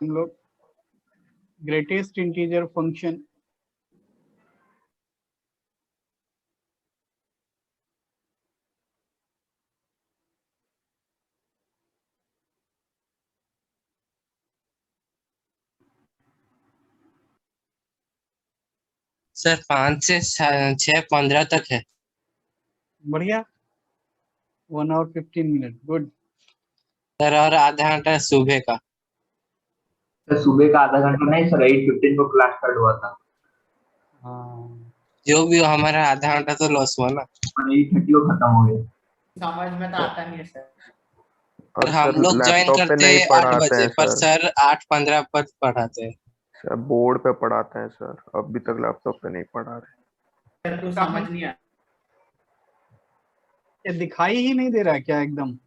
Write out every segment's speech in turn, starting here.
हम लोग greatest integer function sir 5 से 6:15 तक है। बढ़िया 1 hour 15 minutes गुड। सर और आधा घंटा सुबह का। सर सुबह का आधा घंटा नहीं सर, 8:15 को क्लास स्टार्ट हुआ था। हाँ जो भी हो, हमारा आधा घंटा तो लॉस हुआ ना। और 8:30 को खत्म हो गया। समझ में तो आता नहीं है सर। और हम सर लोग ज्वाइन लैपटॉप पे करते नहीं 8 पढ़ाते बजे हैं पर सर। सर 8:15 पर पढ़ाते हैं। सर बोर्ड पे पढ़ाते हैं सर, अभी तक लैपटॉप पे नहीं पढ़ा रहे। सर कुछ समझ नहीं आया। ये दिखाई ही नहीं दे रहा क्या एकदम?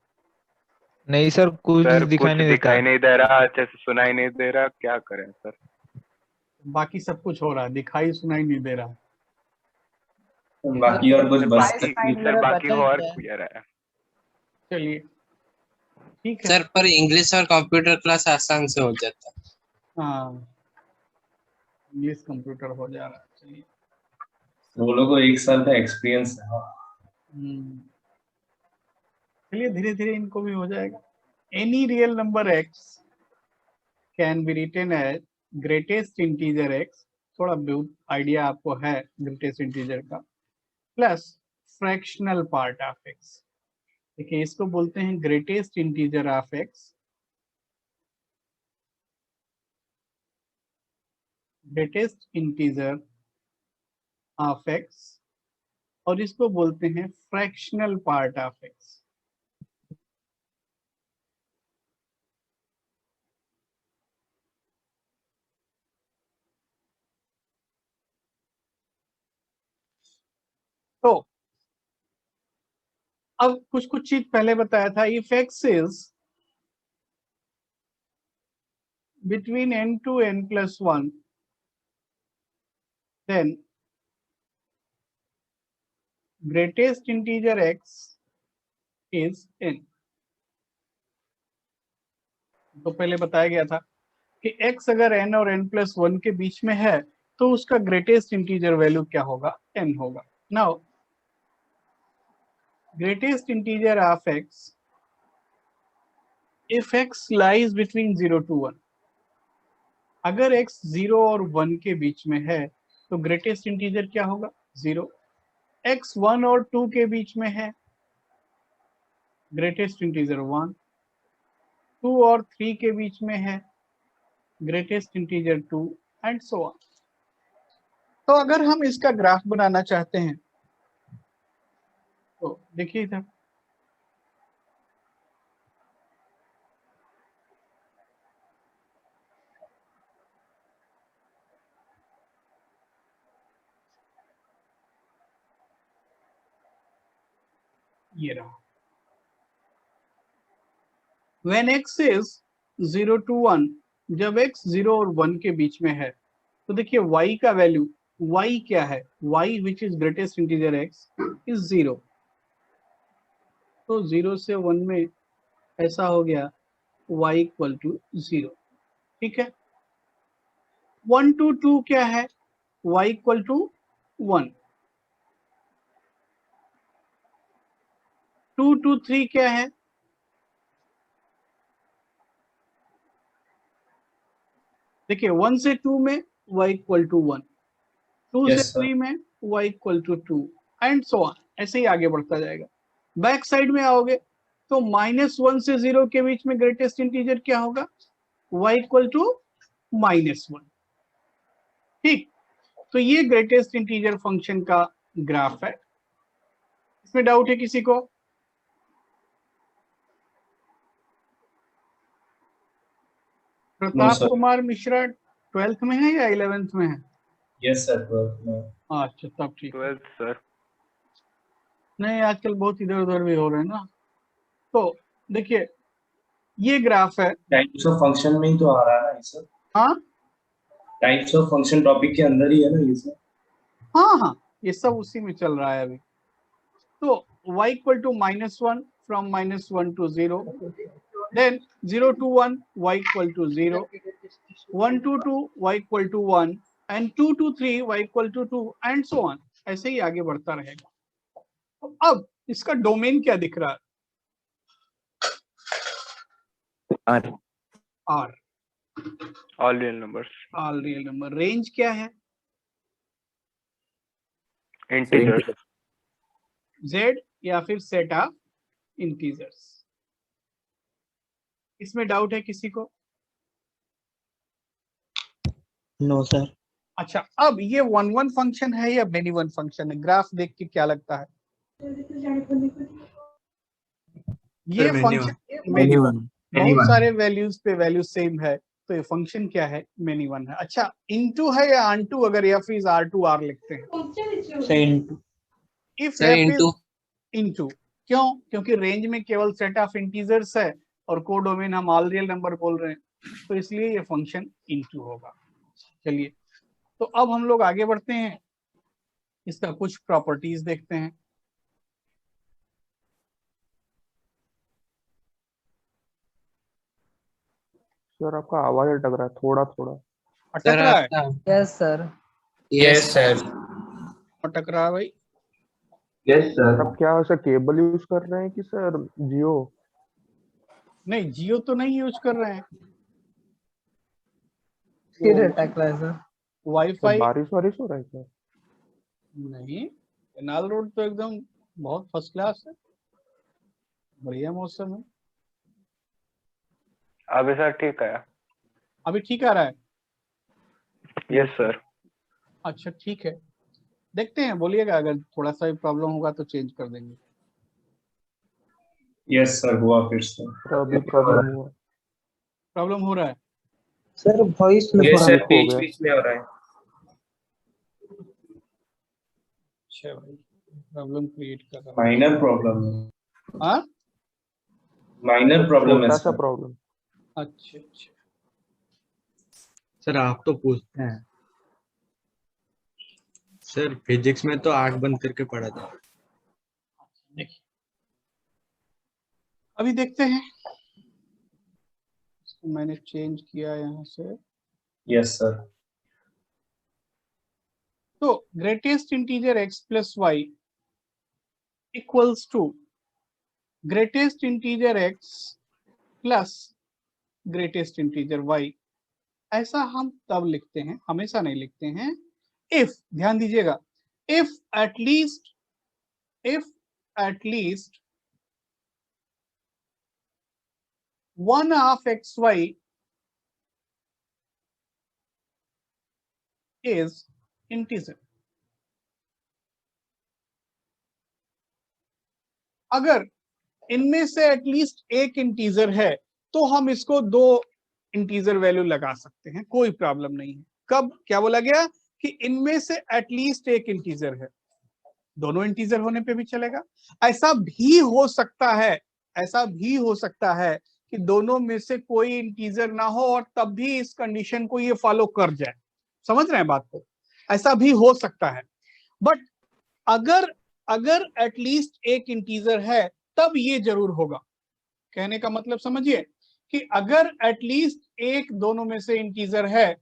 नहीं सर, कुछ सर दिखाई कुछ नहीं देता। दिखाई नहीं दे रहा, अच्छे से सुनाई नहीं दे रहा, क्या करें सर? बाकी सब कुछ हो रहा है, दिखाई सुनाई नहीं दे रहा। बाकी और कुछ बचता सर बाकी और क्लियर है। चलिए ठीक है। सर पर इंग्लिश और कंप्यूटर क्लास आसान से हो जाता है। हाँ इंग्लिश कंप्यूटर हो जा रहा है। चलिए वो लोगों को 1 साल का एक्सपीरियंस है। चलिए धीरे धीरे इनको भी हो जाएगा। Any real number x can be written as greatest integer x, थोड़ा बहुत आइडिया आपको है ग्रेटेस्ट इंटीजर का, plus fractional part of x। देखिए इसको बोलते हैं greatest integer of x, greatest integer of x, और इसको बोलते हैं फ्रैक्शनल पार्ट ऑफ x। तो अब कुछ चीज पहले बताया था, if x is between n to n plus 1, then greatest integer x is n। तो पहले बताया गया था कि x अगर n और n plus 1 के बीच में है तो उसका ग्रेटेस्ट इंटीजर वैल्यू क्या होगा? n होगा। Now greatest integer of x, if x lies between 0 to 1, अगर x 0 और 1 के बीच में है तो ग्रेटेस्ट इंटीजर क्या होगा? 0। x 1 और 2 के बीच में है, ग्रेटेस्ट इंटीजर 1। 2 और 3 के बीच में है, greatest integer 2, and so on. तो अगर हम इसका ग्राफ बनाना चाहते हैं तो देखिए इधर, ये रहा। When x is 0 to 1, जब x 0 और 1 के बीच में है तो देखिए y का वैल्यू, y क्या है? y which is greatest integer x is 0। तो 0 से 1 में ऐसा हो गया y इक्वल टू 0। ठीक है। 1 to 2 क्या है? y equal to 1। 2 to 3 क्या है? देखिए 1 से 2 में y इक्वल टू 1, 2 से 3 में y equal to 2, and so on, ऐसे ही आगे बढ़ता जाएगा। बैक साइड में आओगे तो -1 से 0 के बीच में ग्रेटेस्ट इंटीजर क्या होगा? y equal to -1। ठीक, तो ये ग्रेटेस्ट इंटीजर फंक्शन का ग्राफ है। इसमें डाउट है किसी को? प्रताप कुमार मिश्रा 12th में है या 11th में है? यस सर 12th में। अच्छा तब ठीक है। 12th sir. नहीं आजकल बहुत इधर उधर भी हो रहे हैं ना। तो देखिए ये ग्राफ है। टाइप्स ऑफ फंक्शन में ही तो आ रहा है ना ये सर? हाँ टाइप्स ऑफ फंक्शन टॉपिक के अंदर ही है ना ये सर? हाँ ये सब उसी में चल रहा है अभी। तो y equal to -1 from -1 to 0, Then 0 to 1 y equal to 0, 1 to 2 y equal to 1 and 2 to 3 y equal to 2 and so on. ऐसे ही आगे बढ़ता रहेगा. तो अब इसका डोमेन क्या दिख रहा है? R. R. All real numbers. All real number. Range क्या है? Integers. Z या फिर सेट ऑफ इंटीजर्स. इसमें डाउट है किसी को? No sir. अच्छा, अब ये 1 फंक्शन है या मेनी वन फंक्शन है? ग्राफ देख के क्या लगता है? ये फंक्शन मेनी वन. बहुत सारे वैल्यूज पे वैल्यू सेम है, तो ये फंक्शन क्या है? मेनी वन है. अच्छा, इनटू है या अनटू? अगर f is R to R लिखते हैं. Sir into. If f is into. क्यों? क्योंकि रेंज में केवल सेट ऑफ इंटीजर्स है और कोडोमेन हम ऑल रियल नंबर बोल रहे हैं, तो इसलिए ये फंक्शन इनटू होगा. चलिए, तो अब हम लोग आगे बढ़ते हैं, इसका कुछ प्रॉपर्टीज देखते हैं. सर आपका आवाज अटक रहा है थोड़ा थोड़ा. अटक रहा है? Yes sir. Yes sir. अटक रहा है भाई. Yes sir. आप क्या ऐसा केबल यूज कर रहे हैं कि सर जियो? नहीं, जियो तो नहीं यूज कर रहे हैं. फिर अटक रहा है सर. वाईफाई बारिश वारिश हो रहा है क्या? नहीं, कैनाल रोड तो एकदम बहुत फर्स्ट क्लास है, बढ़िया मौसम है. अभी सर ठीक है. अभी ठीक आ रहा है? Yes sir. अच्छा ठीक है, देखते हैं, बोलिएगा. अगर थोड़ा सा भी प्रॉब्लम होगा तो चेंज कर देंगे. यस सर, हुआ फिर से. अभी प्रॉब्लम हुआ. प्रॉब्लम हो रहा है? सर वॉइस में ये थोड़ा सर हो बीच गया. बीच में हो रहा है. अच्छा भाई, प्रॉब्लम क्रिएट कर रहा है. माइनर प्रॉब्लम है. हाँ, माइनर प्रॉब्लम है छोटा सा सर. प्रॉब्लम. अच्छा अच्छा. सर आप तो पूछते हैं. सर फिजिक्स में तो 8 बंद करके पढ़ा था. देखिए, अभी देखते हैं. इसको मैंने चेंज किया यहाँ से. Yes sir. तो greatest integer x plus y equals to greatest integer x plus greatest integer y. ऐसा हम तब लिखते हैं, हमेशा नहीं लिखते हैं. इफ, ध्यान दीजिएगा, if at least one of xy is integer. अगर इनमें से एटलीस्ट एक इंटीजर है तो हम इसको 2 इंटीजर वैल्यू लगा सकते हैं, कोई प्रॉब्लम नहीं है. कब? क्या बोला गया? कि इनमें से एटलीस्ट एक इंटीजर है. दोनों इंटीजर होने पे भी चलेगा. ऐसा भी हो सकता है कि दोनों में से कोई इंटीजर ना हो और तब भी इस कंडीशन को ये फॉलो कर जाए. समझ रहे हैं बात को? ऐसा भी हो सकता है. बट अगर एटलीस्ट एक इंटीजर है तब ये जरूर होगा. कहने का मतलब समझिए कि अगर एटलीस्ट एक दोनों में से इंटीजर है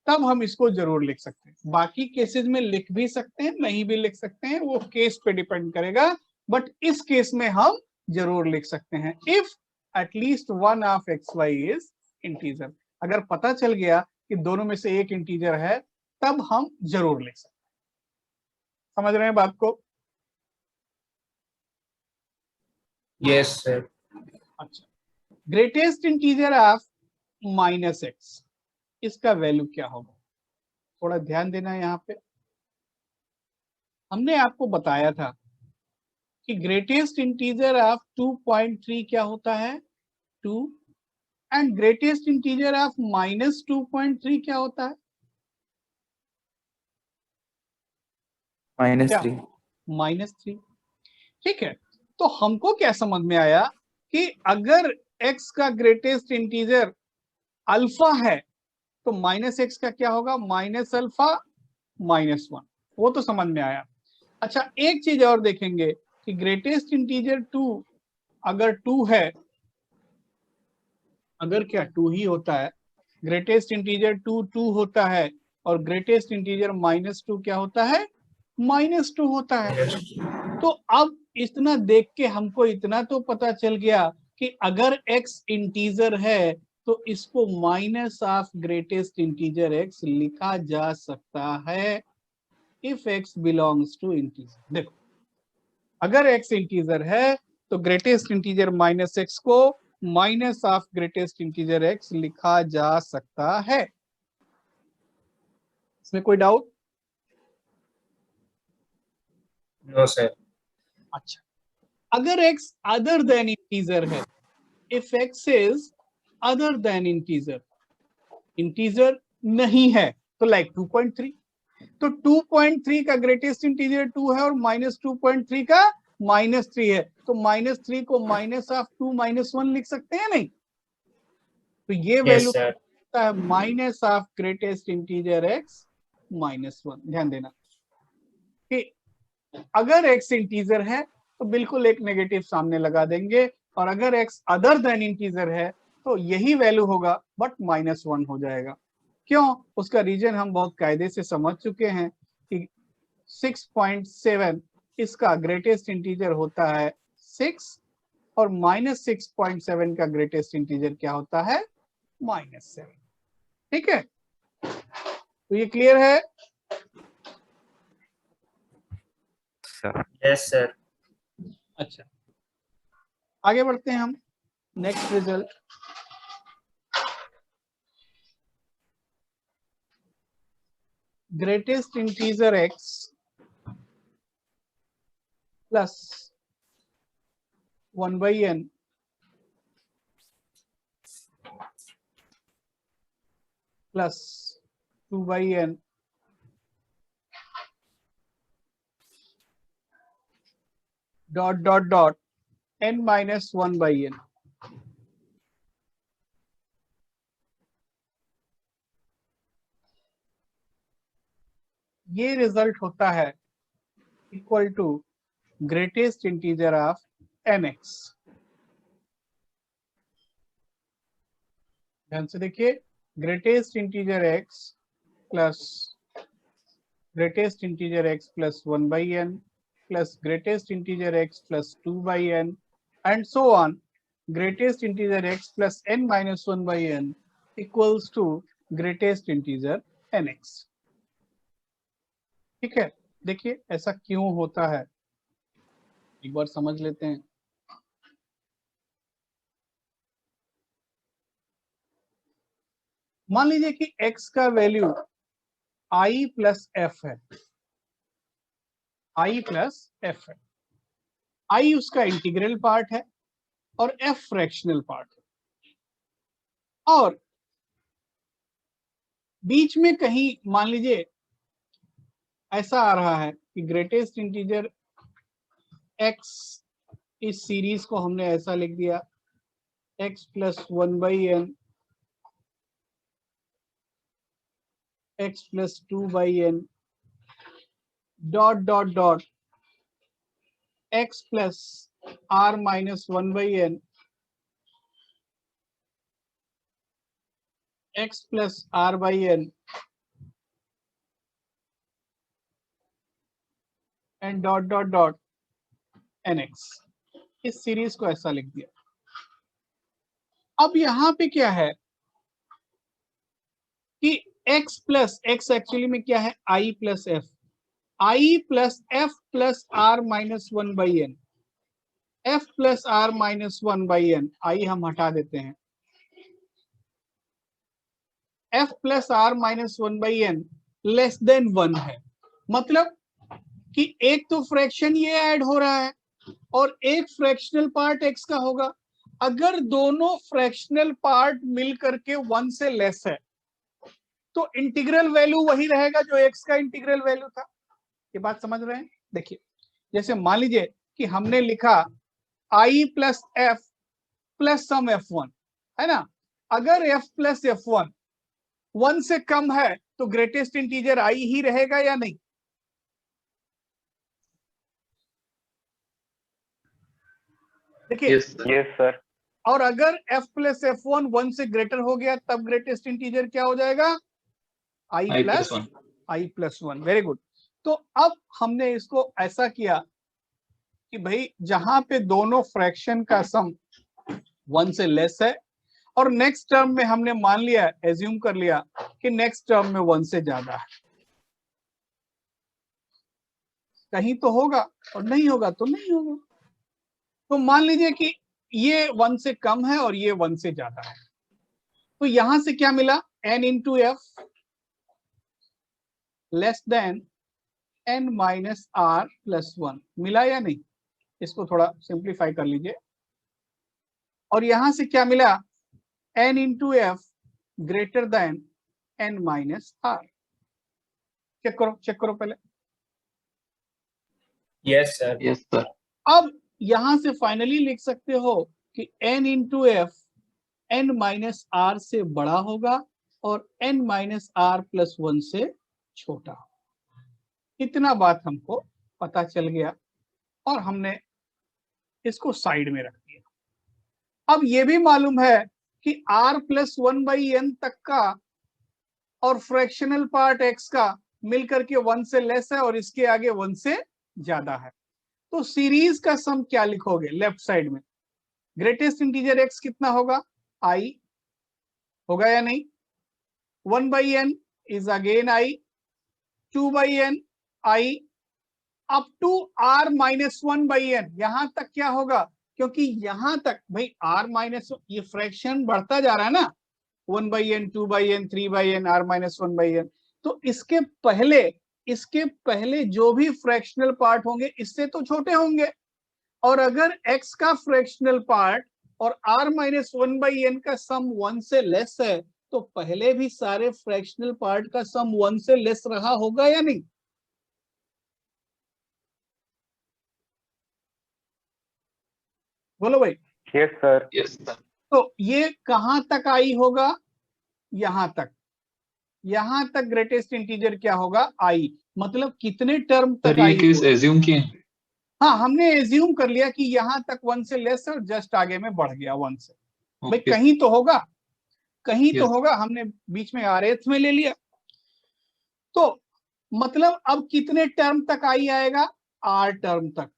तब हम इसको जरूर लिख सकते हैं. बाकी केसेस में लिख भी सकते हैं, नहीं भी लिख सकते हैं, वो केस पे डिपेंड करेगा. बट इस केस में हम जरूर लिख सकते हैं. If at least one of xy is integer. अगर पता चल गया कि दोनों में से एक इंटीजर है तब हम जरूर लिख सकते हैं. समझ रहे हैं बात को? Yes sir. अच्छा, ग्रेटेस्ट इंटीजर ऑफ -x, इसका वैल्यू क्या होगा? थोड़ा ध्यान देना है. यहाँ पे हमने आपको बताया था कि ग्रेटेस्ट इंटीजर ऑफ 2.3 क्या होता है? 2. एंड ग्रेटेस्ट इंटीजर ऑफ -2.3 क्या होता है? -3. ठीक है, तो हमको क्या समझ में आया कि अगर x का ग्रेटेस्ट इंटीजर अल्फा है तो -x का क्या होगा? -अल्फा -1. वो तो समझ में आया. अच्छा, एक चीज और देखेंगे कि ग्रेटेस्ट इंटीजर 2 अगर 2 है अगर क्या 2 ही होता है, ग्रेटेस्ट इंटीजर 2 होता है और ग्रेटेस्ट इंटीजर -2 क्या होता है, -2 होता है। तो अब इतना देख के हमको इतना तो पता चल गया कि अगर x इंटीजर है तो इसको minus of greatest integer x लिखा जा सकता है if x belongs to integer. देखो अगर x इंटीजर है तो ग्रेटेस्ट इंटीजर -x को minus of greatest integer x लिखा जा सकता है। इसमें कोई डाउट? No sir. अच्छा, अगर x अदर देन इंटीजर है, if x is other than integer, integer नहीं है तो लाइक 2.3, तो 2.3 का ग्रेटेस्ट इंटीजर 2 है और -2.3 का -3 है, तो -3 को माइनस ऑफ 2 -1 लिख सकते हैं नहीं? तो ये वैल्यू होता है minus of greatest integer x -1। ध्यान देना कि अगर x इंटीजर है तो बिल्कुल एक नेगेटिव सामने लगा देंगे, और अगर x अदर देन इंटीजर है तो यही वैल्यू होगा बट -1 हो जाएगा। क्यों? उसका रीजन हम बहुत कायदे से समझ चुके हैं कि 6.7 इसका ग्रेटेस्ट इंटीजर होता है 6 और -6.7 का ग्रेटेस्ट इंटीजर क्या होता है, -7। ठीक है, तो ये क्लियर है? Yes sir. अच्छा, आगे बढ़ते हैं हम। Next result, greatest integer x plus 1/n plus 2/n dot dot dot n - 1/n। ये रिजल्ट होता है equal to greatest integer of nx। ध्यान से देखिए, greatest integer x plus greatest integer x plus 1/n plus greatest integer x plus 2/n and so on, greatest integer x plus n - 1/n equals to greatest integer nx। ठीक है, देखिए ऐसा क्यों होता है एक बार समझ लेते हैं। मान लीजिए कि x का वैल्यू i प्लस f है, i प्लस f है, i उसका इंटीग्रल पार्ट है और f फ्रैक्शनल पार्ट है, और बीच में कहीं मान लीजिए ऐसा आ रहा है कि ग्रेटेस्ट इंटीजर x, इस सीरीज को हमने ऐसा लिख दिया x plus 1/n x plus 2/n dot dot dot x plus r minus 1/n x plus r/n and dot dot dot nx। इस सीरीज को ऐसा लिख दिया। अब यहां पे क्या है कि x प्लस x एक्चुअली में क्या है, i plus f, i plus f plus r minus 1/n, f plus r minus 1/n, i हम हटा देते हैं, f plus r minus 1/n less than 1 है, मतलब कि एक तो फ्रैक्शन ये ऐड हो रहा है और एक फ्रैक्शनल पार्ट x का होगा। अगर दोनों फ्रैक्शनल पार्ट मिल करके 1 से लेस है तो इंटीग्रल वैल्यू वही रहेगा जो x का इंटीग्रल वैल्यू था। ये बात समझ रहे हैं? देखिए, जैसे मान लीजिए कि हमने लिखा i plus f plus sum f1 है ना, अगर f प्लस f1 1 से कम है तो ग्रेटेस्ट इंटीजर i ही रहेगा या नहीं? देखिए यस सर। और अगर f प्लस f1 1 से ग्रेटर हो गया तब ग्रेटेस्ट इंटीजर क्या हो जाएगा? i plus 1। Very good. तो अब हमने इसको ऐसा किया कि भाई जहां पे दोनों फ्रैक्शन का सम 1 से लेस है और नेक्स्ट टर्म में हमने मान लिया, एज्यूम कर लिया कि नेक्स्ट टर्म में 1 से ज्यादा है, कहीं तो होगा और नहीं होगा तो नहीं होगा। तो मान लीजिए कि ये 1 से कम है और ये 1 से ज्यादा है, तो यहां से क्या मिला? n into f less than n minus r plus 1 मिला या नहीं? इसको थोड़ा सिंप्लीफाई कर लीजिए। और यहां से क्या मिला? n into f greater than n minus r. Check करो पहले। Yes sir. अब यहां से फाइनली लिख सकते हो कि n into f n minus r से बड़ा होगा और n माइनस आर प्लस 1 से छोटा होगा। इतना बात हमको पता चल गया और हमने इसको साइड में रख दिया। अब ये भी मालूम है कि r प्लस 1/n तक का और फ्रैक्शनल पार्ट x का मिलकर के 1 से लेस है और इसके आगे 1 से ज्यादा है। तो सीरीज का सम क्या लिखोगे? लेफ्ट साइड में ग्रेटेस्ट इंटीजर x कितना होगा? i होगा या नहीं? 1/n is again i, 2/n i up to r minus 1/n। यहां तक क्या होगा? क्योंकि यहां तक भाई r माइनस, ये फ्रैक्शन बढ़ता जा रहा है ना, 1/n 2/n 3/n r minus 1/n। तो इसके पहले जो भी फ्रैक्शनल पार्ट होंगे इससे तो छोटे होंगे, और अगर x का फ्रैक्शनल पार्ट और r माइनस 1/n का सम 1 से लेस है तो पहले भी सारे फ्रैक्शनल पार्ट का सम 1 से लेस रहा होगा या नहीं? बोलो भाई। Yes sir. तो ये कहां तक आई होगा? यहां तक ग्रेटेस्ट इंटीजर क्या होगा? आई। मतलब कितने टर्म तक आई? एज्यूम किए? हाँ, हमने एज्यूम कर लिया कि यहां तक 1 से लेस है और जस्ट आगे में बढ़ गया 1 से। भाई कहीं तो होगा, हमने बीच में rth में ले लिया। तो मतलब अब कितने टर्म तक आई आएगा? r टर्म तक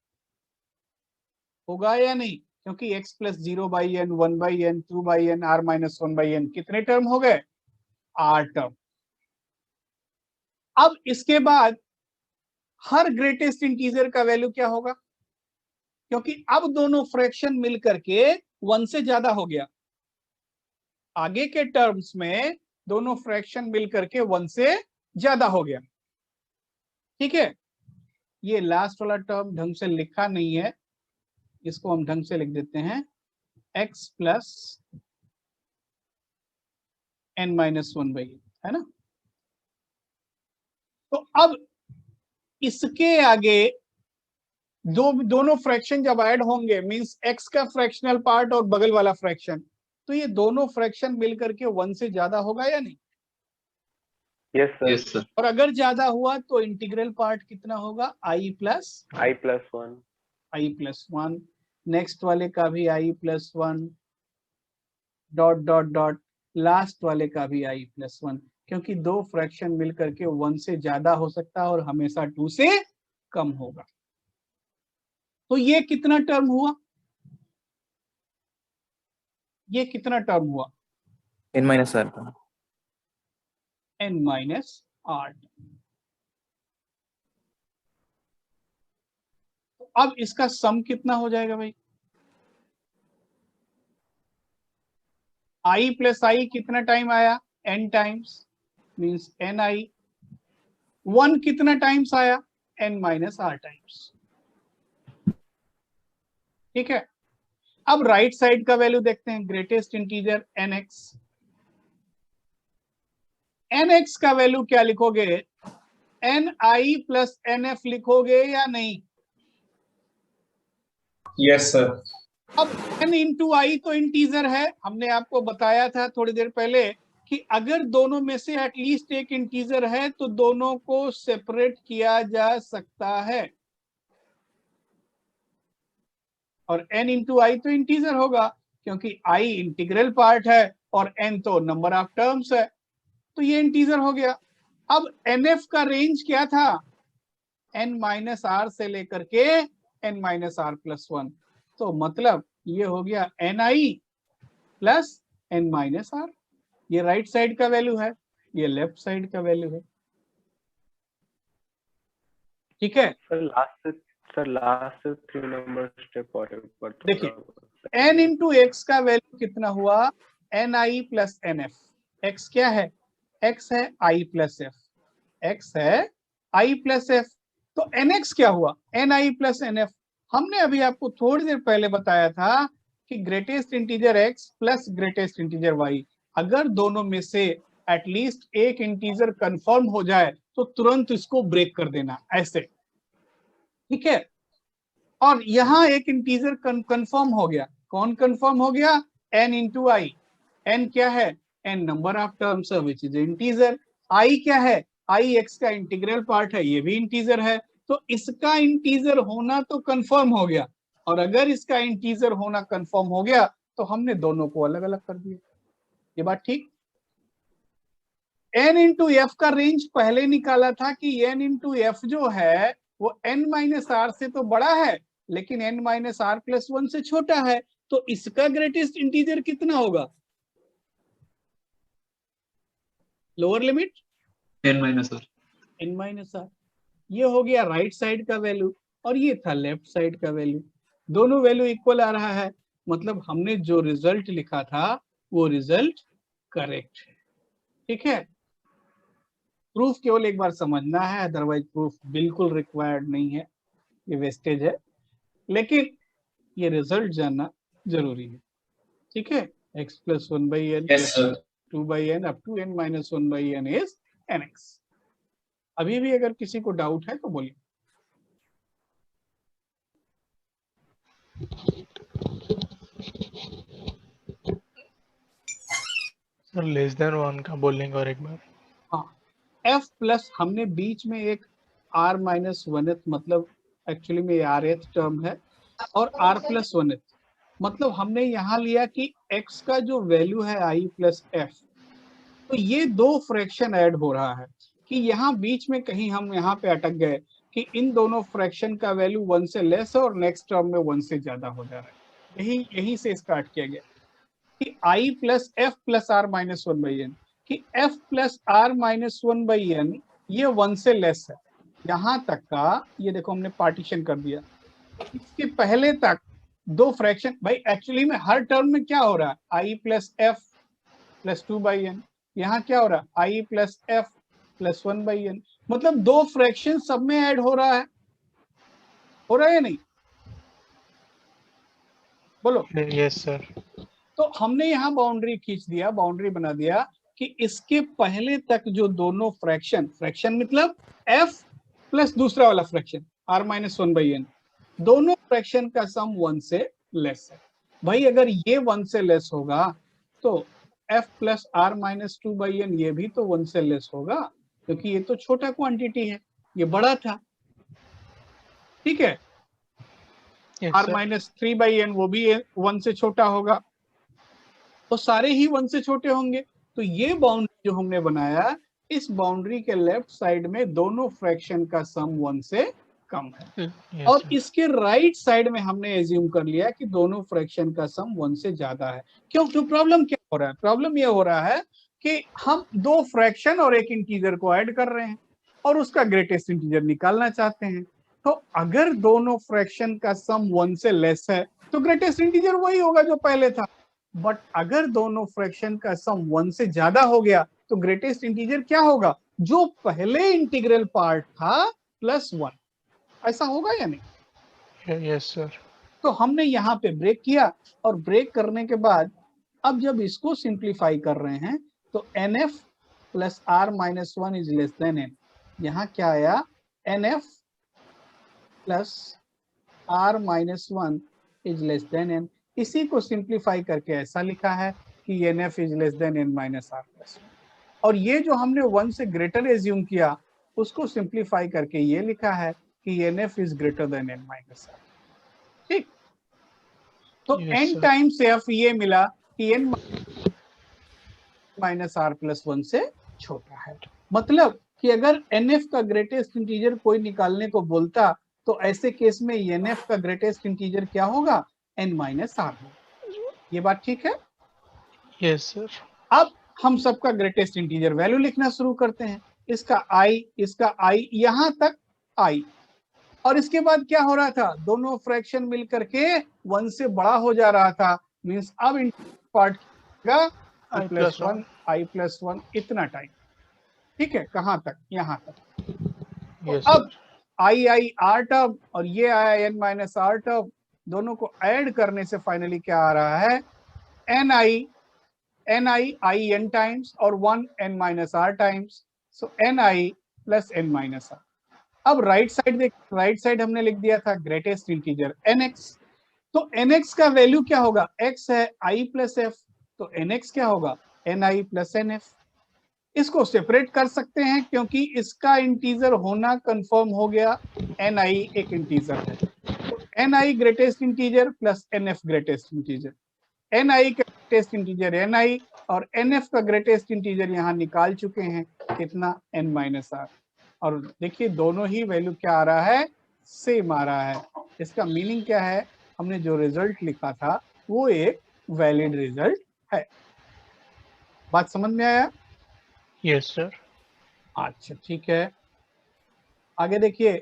होगा या नहीं? क्योंकि x plus 0/n 1/n 2/n r minus 1/n कितने टर्म हो गए? r term. अब इसके बाद हर ग्रेटेस्ट इंटीजर का वैल्यू क्या होगा? क्योंकि अब दोनों फ्रैक्शन मिलकर के 1 से ज्यादा हो गया, आगे के टर्म्स में दोनों फ्रैक्शन मिलकर के 1 से ज्यादा हो गया। ठीक है, ये लास्ट वाला टर्म ढंग से लिखा नहीं है, इसको हम ढंग से लिख देते हैं, x plus n minus 1/n, है ना। तो अब इसके आगे दोनों फ्रैक्शन जब ऐड होंगे, मींस x का फ्रैक्शनल पार्ट और बगल वाला फ्रैक्शन, तो ये दोनों फ्रैक्शन मिलकर के 1 से ज्यादा होगा या नहीं? Yes sir. और अगर ज्यादा हुआ तो इंटीग्रल पार्ट कितना होगा? i plus 1। नेक्स्ट वाले का भी i plus 1, dot dot dot, last वाले का भी i प्लस 1, क्योंकि दो फ्रैक्शन मिलकर के 1 से ज्यादा हो सकता है और हमेशा 2 से कम होगा। तो ये कितना टर्म हुआ? ये कितना टर्म हुआ? n माइनस r का n माइनस r। अब इसका सम कितना हो जाएगा भाई? i प्लस i कितना टाइम आया? n times, means ni। 1 कितना टाइम्स आया? n minus r times. ठीक है, अब राइट साइड का वैल्यू देखते हैं, ग्रेटेस्ट इंटीजर nx। nx का वैल्यू क्या लिखोगे? ni प्लस nf लिखोगे या नहीं? Yes sir. अब n इंटू आई तो इंटीजर है, हमने आपको बताया था थोड़ी देर पहले कि अगर दोनों में से एटलीस्ट एक इंटीजर है तो दोनों को सेपरेट किया जा सकता है, और n इंटू आई तो इंटीजर होगा, क्योंकि i इंटीग्रल पार्ट है और n तो नंबर ऑफ टर्म्स है, तो ये इंटीजर हो गया। अब nf का रेंज क्या था, n माइनस आर से लेकर के n माइनस आर प्लस 1, तो मतलब ये हो गया ni plus n minus r. ये राइट साइड का वैल्यू है, ये लेफ्ट साइड का वैल्यू है, ठीक है। सर लास्ट 3 नंबर स्टेप और एक बार देखिए n इंटू एक्स का वैल्यू कितना हुआ, ni प्लस nf। x क्या है, x है i प्लस f, x है i प्लस f, तो nx क्या हुआ, ni प्लस nf। हमने अभी आपको थोड़ी देर पहले बताया था कि greatest integer x plus greatest integer y, अगर दोनों में से एटलीस्ट एक इंटीजर कंफर्म हो जाए तो तुरंत इसको ब्रेक कर देना, ऐसे, ठीक है। और यहाँ एक इंटीजर कंफर्म हो गया, कौन कंफर्म हो गया, n इंटू आई। n क्या है, n number of terms which is integer, i क्या है, i x का इंटीग्रल पार्ट है, ये भी इंटीजर है, तो इसका इंटीजर होना तो कंफर्म हो गया, और अगर इसका इंटीजर होना कंफर्म हो गया तो हमने दोनों को अलग अलग कर दिया। ये बात ठीक। n इंटू एफ का रेंज पहले निकाला था कि n इंटू एफ जो है वो n माइनस आर से तो बड़ा है लेकिन n माइनस आर प्लस 1 से छोटा है, तो इसका ग्रेटेस्ट इंटीजर कितना होगा, lower limit n minus r. n minus r. ये हो गया राइट साइड का वैल्यू और ये था लेफ्ट साइड का वैल्यू, दोनों वैल्यू इक्वल आ रहा है, मतलब हमने जो रिजल्ट लिखा था वो रिजल्ट करेक्ट है, ठीक है। प्रूफ केवल एक बार समझना है, अदरवाइज प्रूफ बिल्कुल रिक्वायर्ड नहीं है, ये वेस्टेज है, लेकिन ये रिजल्ट जानना जरूरी है, ठीक है। x plus 1/n yes sir. 2/n up to n minus 1/n is nx। अभी भी अगर किसी को डाउट है तो बोलिए। सर लेस देन 1 का बोलेंगे और एक बार। हाँ, f प्लस हमने बीच में एक r माइनस 1th, मतलब एक्चुअली में rth टर्म है, और r प्लस 1th, मतलब हमने यहाँ लिया कि x का जो वैल्यू है i प्लस f, तो ये दो फ्रैक्शन ऐड हो रहा है कि यहाँ बीच में कहीं हम यहाँ पे अटक गए कि इन दोनों फ्रैक्शन का वैल्यू 1 से लेस है और नेक्स्ट टर्म में 1 से ज्यादा हो जा रहा है, यही से स्टार्ट किया गया कि i plus f plus r minus 1/n, कि f plus r minus 1/n ये 1 से लेस है, यहाँ तक का ये देखो हमने पार्टीशन कर दिया। इसके पहले तक दो फ्रैक्शन, भाई एक्चुअली में हर टर्म में क्या हो रहा है, i plus f plus 2/n, यहाँ क्या हो रहा है, i plus f plus 1/n, मतलब दो फ्रैक्शन सब में ऐड हो रहा है या नहीं, बोलो। Yes sir. तो हमने यहाँ बाउंड्री खींच दिया, बाउंड्री बना दिया कि इसके पहले तक जो दोनों फ्रैक्शन मतलब f प्लस दूसरा वाला फ्रैक्शन r माइनस 1/n, दोनों फ्रैक्शन का सम 1 से लेस है। भाई अगर ये 1 से लेस होगा तो f plus r minus 2/n ये भी तो 1 से लेस होगा, क्योंकि ये तो छोटा क्वांटिटी है, ये बड़ा था, ठीक है। r माइनस 3/n वो भी 1 से छोटा होगा, तो सारे ही 1 से छोटे होंगे। तो ये बाउंड्री जो हमने बनाया, इस बाउंड्री के लेफ्ट साइड में दोनों फ्रैक्शन का सम 1 से कम है, और इसके राइट साइड में हमने एज्यूम कर लिया कि दोनों फ्रैक्शन का सम 1 से ज्यादा है। क्यों प्रॉब्लम क्या हो रहा है, प्रॉब्लम ये हो रहा है कि हम दो फ्रैक्शन और एक इंटीजर को ऐड कर रहे हैं और उसका ग्रेटेस्ट इंटीजर निकालना चाहते हैं। तो अगर दोनों फ्रैक्शन का सम 1 से लेस है तो ग्रेटेस्ट इंटीजर वही होगा जो पहले था, बट अगर दोनों फ्रैक्शन का सम 1 से ज्यादा हो गया तो ग्रेटेस्ट इंटीजर क्या होगा, जो पहले इंटीग्रल पार्ट था प्लस 1, ऐसा होगा या नहीं। Yes sir. तो हमने यहाँ पे ब्रेक किया, और ब्रेक करने के बाद अब जब इसको सिंप्लीफाई कर रहे हैं तो nf plus r minus 1 is less than n, यहाँ क्या आया, nf plus r minus 1 is less than n। इसी को सिंप्लीफाई करके ऐसा लिखा है कि nf is less than n minus r plus 1, और ये जो हमने 1 से ग्रेटर एज्यूम किया उसको सिंप्लीफाई करके ये लिखा है कि nf is greater than n minus r, ठीक। तो Yes, n sir. Times f ये मिला कि n माइनस r प्लस 1 से छोटा है। मतलब कि अगर nf का ग्रेटेस्ट इंटीजर कोई निकालने को बोलता तो ऐसे केस में nf का ग्रेटेस्ट इंटीजर क्या होगा, n माइनस r होगा। ये बात ठीक है। Yes, sir. अब हम सबका ग्रेटेस्ट इंटीजर वैल्यू लिखना शुरू करते हैं। इसका i यहां तक i, और इसके बाद क्या हो रहा था, दोनों फ्रैक्शन मिल करके 1 से बड़ा हो जा रहा था। मींस अब इन पार्ट का I plus plus 1 i plus 1 इतना टाइम। ठीक है, कहां तक, यहां तक। Yes, तो अब sir. i r टर्म और ये आया n माइनस r टर्म, दोनों को ऐड करने से फाइनली क्या आ रहा है, ni i n टाइम्स और 1 n माइनस r टाइम्स, सो ni plus n minus r। अब राइट साइड देख, राइट साइड हमने लिख दिया था ग्रेटेस्ट इंटीजर nx, तो nx का वैल्यू क्या होगा, x है i प्लस f, तो nx क्या होगा, ni प्लस nf। इसको सेपरेट कर सकते हैं क्योंकि इसका इंटीजर होना कंफर्म हो गया, ni एक इंटीजर है, तो ni greatest integer plus nf greatest integer, ni का ग्रेटेस्ट इंटीजर ni और nf का ग्रेटेस्ट इंटीजर यहाँ निकाल चुके हैं, कितना, n माइनस r। और देखिए दोनों ही वैल्यू क्या आ रहा है, सेम आ रहा है। इसका मीनिंग क्या है, हमने जो रिजल्ट लिखा था वो एक वैलिड रिजल्ट है। बात समझ में आया? Yes, sir. अच्छा ठीक है, आगे देखिए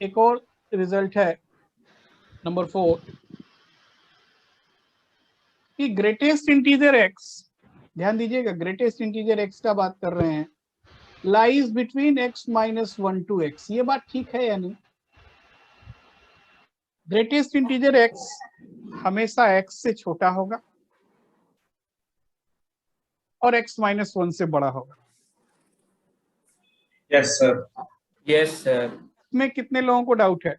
एक और रिजल्ट है नंबर 4 कि ग्रेटेस्ट इंटीजर x, ध्यान दीजिएगा ग्रेटेस्ट इंटीजर x का बात कर रहे हैं, lies between x minus 1 to x। ये बात ठीक है या नहीं? ग्रेटेस्ट इंटीजर x हमेशा x से छोटा होगा और x माइनस 1 से बड़ा होगा। Yes sir. Yes sir. इसमें कितने लोगों को डाउट है?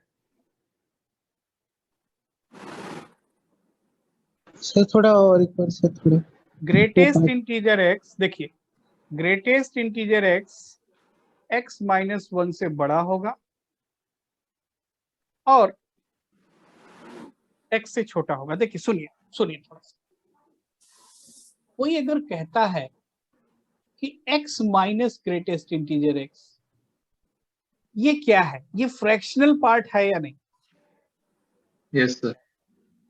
सर थोड़ा और एक बार सर, थोड़ा ग्रेटेस्ट इंटीजर x, देखिए ग्रेटेस्ट इंटीजर x माइनस 1 से बड़ा होगा और x से छोटा होगा। देखिए सुनिए सुनिए थोड़ा सा, कोई अगर कहता है कि x minus greatest integer x, ये क्या है, ये फ्रैक्शनल पार्ट है या नहीं? Yes sir.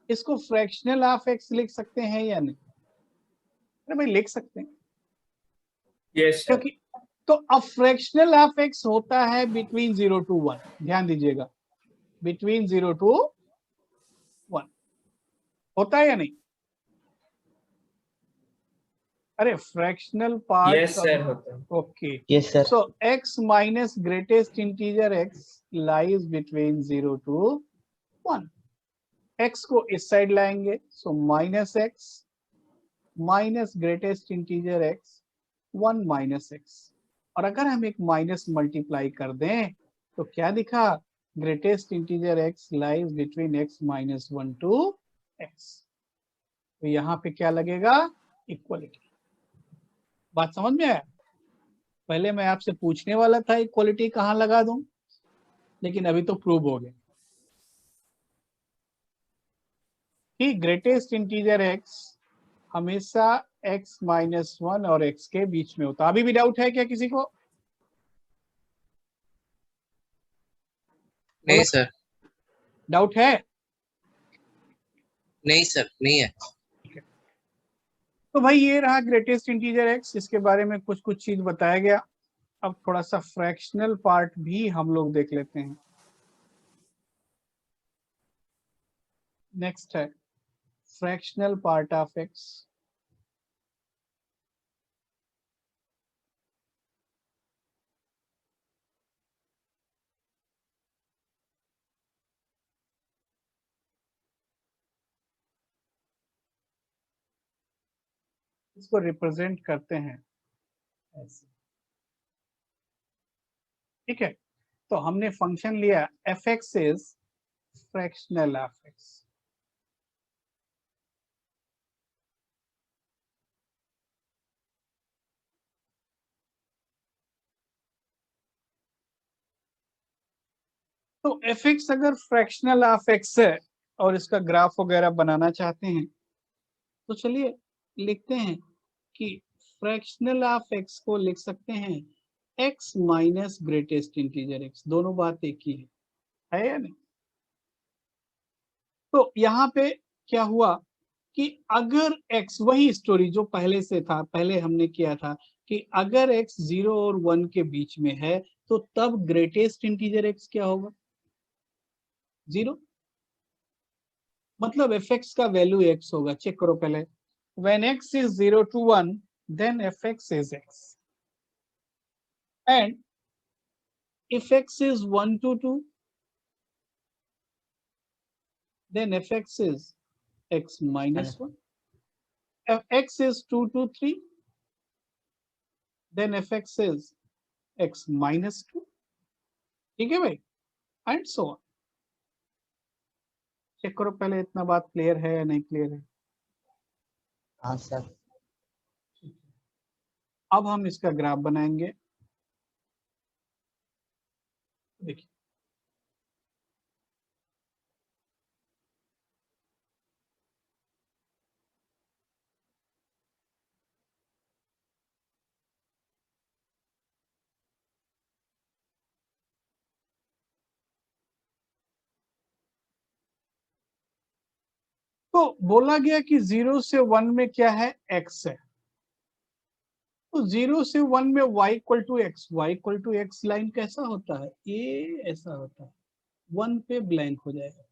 इसको फ्रैक्शनल ऑफ x लिख सकते हैं या नहीं? अरे भाई लिख सकते हैं, यस सर। क्योंकि तो अब फ्रैक्शनल ऑफ x होता है बिटवीन 0 टू 1, ध्यान दीजिएगा बिटवीन 0 टू 1 होता है या नहीं? अरे फ्रैक्शनल पार्ट यस सर होता है। Okay, yes sir. So x minus greatest integer x lies between 0 to 1। x को इस साइड लाएंगे, so minus x minus greatest integer x 1 minus x, और अगर हम एक माइनस मल्टीप्लाई कर दें तो क्या दिखा, greatest integer x lies between x minus 1 to x। तो यहाँ पे क्या लगेगा, इक्वलिटी। बात समझ में आया? पहले मैं आपसे पूछने वाला था इक्वलिटी कहाँ लगा दूं, लेकिन अभी तो प्रूव हो गया कि ग्रेटेस्ट इंटीजर x हमेशा x माइनस 1 और x के बीच में होता। अभी भी डाउट है क्या किसी को? नहीं सर। डाउट है? नहीं सर, नहीं है। तो भाई ये रहा ग्रेटेस्ट इंटीजर x, इसके बारे में कुछ कुछ चीज बताया गया। अब थोड़ा सा फ्रैक्शनल पार्ट भी हम लोग देख लेते हैं। नेक्स्ट है फ्रैक्शनल पार्ट ऑफ x। इसको रिप्रेजेंट करते हैं ऐसे, ठीक है। तो हमने फंक्शन लिया f(x) is fractional of x। तो f(x) अगर फ्रैक्शनल ऑफ x है और इसका ग्राफ वगैरह बनाना चाहते हैं तो चलिए लिखते हैं कि फ्रैक्शनल ऑफ एक्स को लिख सकते हैं x minus greatest integer x, दोनों बात एक ही है या नहीं। तो यहाँ पे क्या हुआ कि अगर x, वही स्टोरी जो पहले से था, पहले हमने किया था कि अगर x 0 और 1 के बीच में है तो तब ग्रेटेस्ट इंटीजर x क्या होगा, 0, मतलब fx का वैल्यू x होगा। चेक करो पहले, when x is 0 to 1 then fx is x, and if x is 1 to 2 then fx is x minus 1, if x is 2 to 3 then fx is x minus 2, ठीक है भाई, and so on. Check करो पहले इतना बात clear है या नहीं क्लियर है। हाँ सर। अब हम इसका ग्राफ बनाएंगे। देखिए तो बोला गया कि 0 से 1 में क्या है, x है, तो 0 से 1 में y equal to x, y equal to x line कैसा होता है, ये ऐसा होता है, 1 पे ब्लैंक हो जाएगा,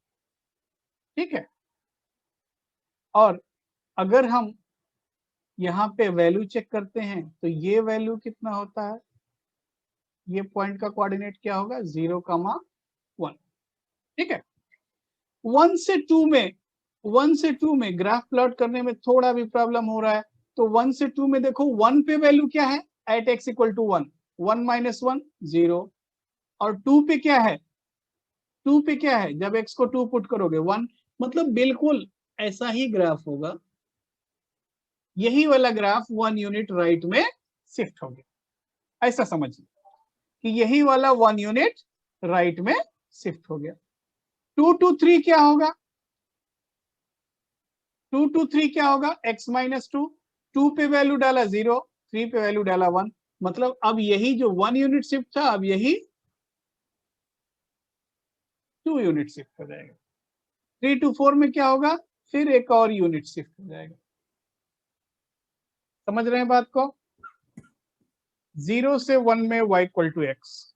ठीक है। और अगर हम यहाँ पे वैल्यू चेक करते हैं तो ये वैल्यू कितना होता है, ये पॉइंट का कोऑर्डिनेट क्या होगा, 0,1, ठीक है। 1 से 2 में ग्राफ प्लॉट करने में थोड़ा भी प्रॉब्लम हो रहा है, तो 1 से 2 में देखो 1 पे वैल्यू क्या है, एट x इक्वल टू 1, 1 माइनस 1 0, और 2 पे क्या है, 2 पे क्या है, जब x को 2 पुट करोगे 1, मतलब बिल्कुल ऐसा ही ग्राफ होगा, यही वाला ग्राफ 1 यूनिट राइट में शिफ्ट हो गया, ऐसा समझिए कि यही वाला 1 यूनिट राइट में शिफ्ट हो गया। 2 to 3 क्या होगा, 2 to 3 क्या होगा, x माइनस 2, 2 पे वैल्यू डाला 0, 3 पे वैल्यू डाला 1, मतलब अब यही जो 1 यूनिट शिफ्ट था अब यही 2 यूनिट शिफ्ट हो जाएगा। 3 to 4 में क्या होगा, फिर एक और यूनिट शिफ्ट हो जाएगा। समझ रहे हैं बात को। 0 से 1 में y इक्वल टू एक्स,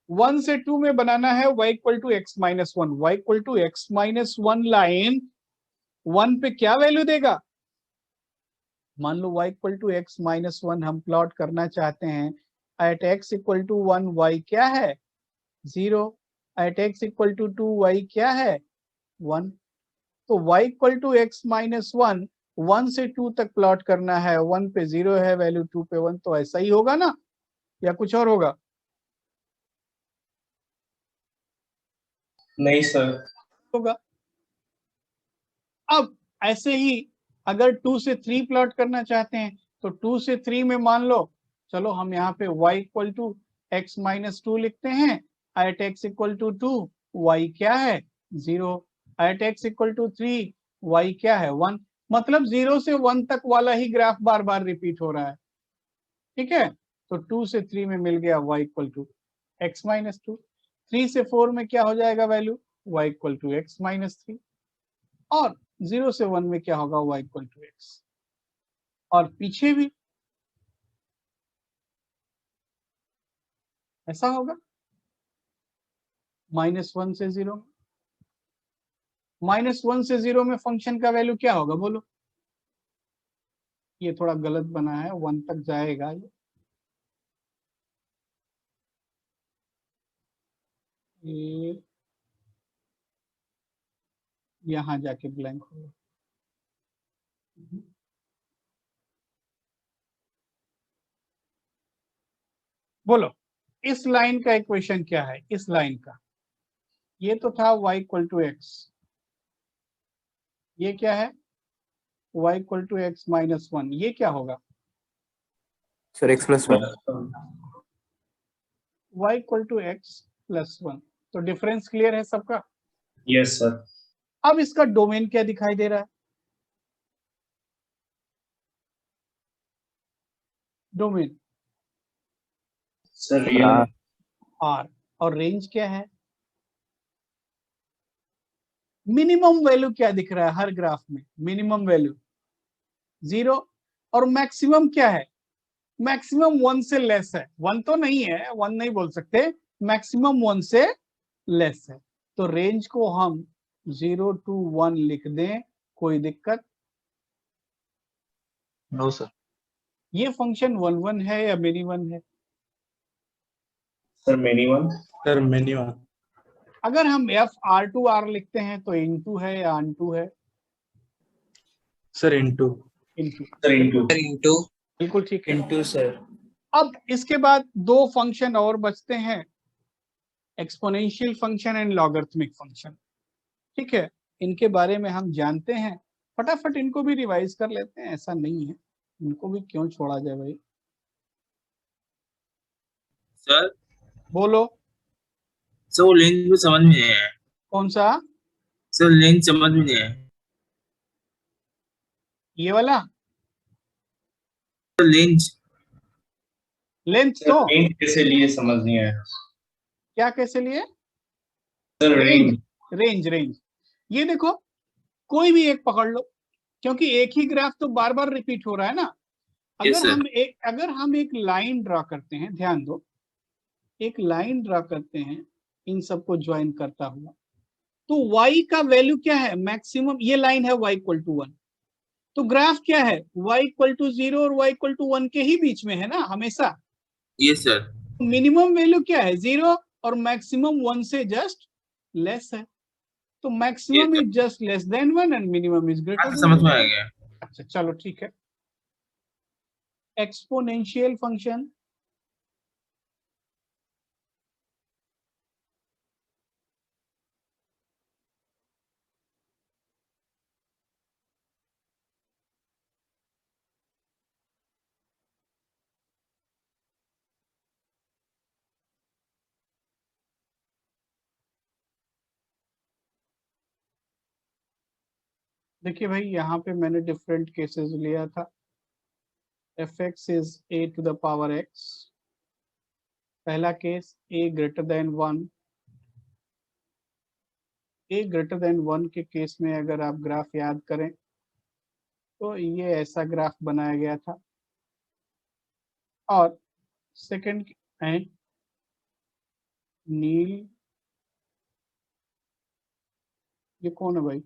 1 से 2 में बनाना है y equal to x minus 1, y equal to x minus 1 line 1 पे क्या वैल्यू देगा, मान लो y equal to x minus 1 हम प्लॉट करना चाहते हैं, at x equal to 1 y क्या है 0, at x equal to 2 y क्या है 1, तो y equal to x minus 1 1 से 2 तक प्लॉट करना है, 1 पे 0 है वैल्यू, 2 पे 1, तो ऐसा ही होगा ना या कुछ और होगा, नहीं सर होगा। अब ऐसे ही अगर 2 से 3 प्लॉट करना चाहते हैं तो 2 से 3 में मान लो, चलो हम यहाँ पे y equal to x minus 2 लिखते हैं, at x equal to 2 y क्या है 0, at x equal to 3 y क्या है 1, मतलब 0 से 1 तक वाला ही ग्राफ बार बार रिपीट हो रहा है, ठीक है। तो 2 से 3 में मिल गया y equal to x minus 2, 3 से 4 में क्या हो जाएगा value, y equal to x minus 3, और 0 से 1 में क्या होगा, y इक्वल टू एक्स, और पीछे भी ऐसा होगा, -1 से 0, -1 से 0 में फंक्शन का वैल्यू क्या होगा बोलो, ये थोड़ा गलत बना है, 1 तक जाएगा ये यहाँ जाके ब्लैंक होगा, बोलो इस लाइन का इक्वेशन क्या है, इस लाइन का, ये तो था y इक्वल टू एक्स, ये क्या है y equal to x minus 1, ये क्या होगा sir x plus 1। y equal to x plus 1, तो डिफरेंस क्लियर है सबका। Yes sir. अब इसका डोमेन क्या दिखाई दे रहा है? डोमेन सर रियल आर, और रेंज क्या है? मिनिमम वैल्यू क्या दिख रहा है हर ग्राफ में? मिनिमम वैल्यू 0, और मैक्सिमम क्या है? मैक्सिमम 1 से लेस है। 1 तो नहीं है, 1 नहीं बोल सकते, मैक्सिमम 1 से लेस है। तो रेंज को हम 0 to 1 लिख दें, कोई दिक्कत? No sir. ये फंक्शन 1 1 है या मेनी 1 है? Sir many one. Sir many one. अगर हम f r लिखते हैं तो इनटू है या अनटू है? Sir into. Into. Sir into. Sir into. बिल्कुल ठीक है। into sir. अब इसके बाद दो फंक्शन और बचते हैं, exponential function and logarithmic function. ठीक है, इनके बारे में हम जानते हैं, फटाफट इनको भी रिवाइज कर लेते हैं, ऐसा नहीं है, इनको भी क्यों छोड़ा जाए भाई। सर बोलो। सर वो लिंक भी समझ में नहीं है। कौन सा? सर लिंक समझ में नहीं है। ये वाला सर लिंक लेंथ तो रेंज कैसे लिए समझ नहीं आया। क्या कैसे लिए? Sir range. Range range. ये देखो, कोई भी एक पकड़ लो, क्योंकि एक ही ग्राफ तो बार बार रिपीट हो रहा है ना। Yes, sir. अगर हम एक लाइन ड्रा करते हैं, ध्यान दो, एक लाइन ड्रा करते हैं इन सबको ज्वाइन करता हुआ, तो y का वैल्यू क्या है? मैक्सिमम। ये लाइन है y इक्वल टू 1, तो ग्राफ क्या है? y इक्वल टू 0 और y इक्वल टू 1 के ही बीच में है ना हमेशा। Yes sir. मिनिमम वैल्यू क्या है? 0, और मैक्सिमम 1 से जस्ट लेस है। तो maximum Yes, is just less than 1 and minimum is greater than. समझ में आ गया। अच्छा चलो ठीक है। एक्सपोनेंशियल फंक्शन, देखिए भाई यहाँ पे मैंने डिफरेंट केसेस लिया था। fx is a to the power x, पहला case a greater than 1। a greater than 1 के केस में अगर आप ग्राफ याद करें तो ये ऐसा ग्राफ बनाया गया था। और सेकंड है नील, ये कौन है भाई?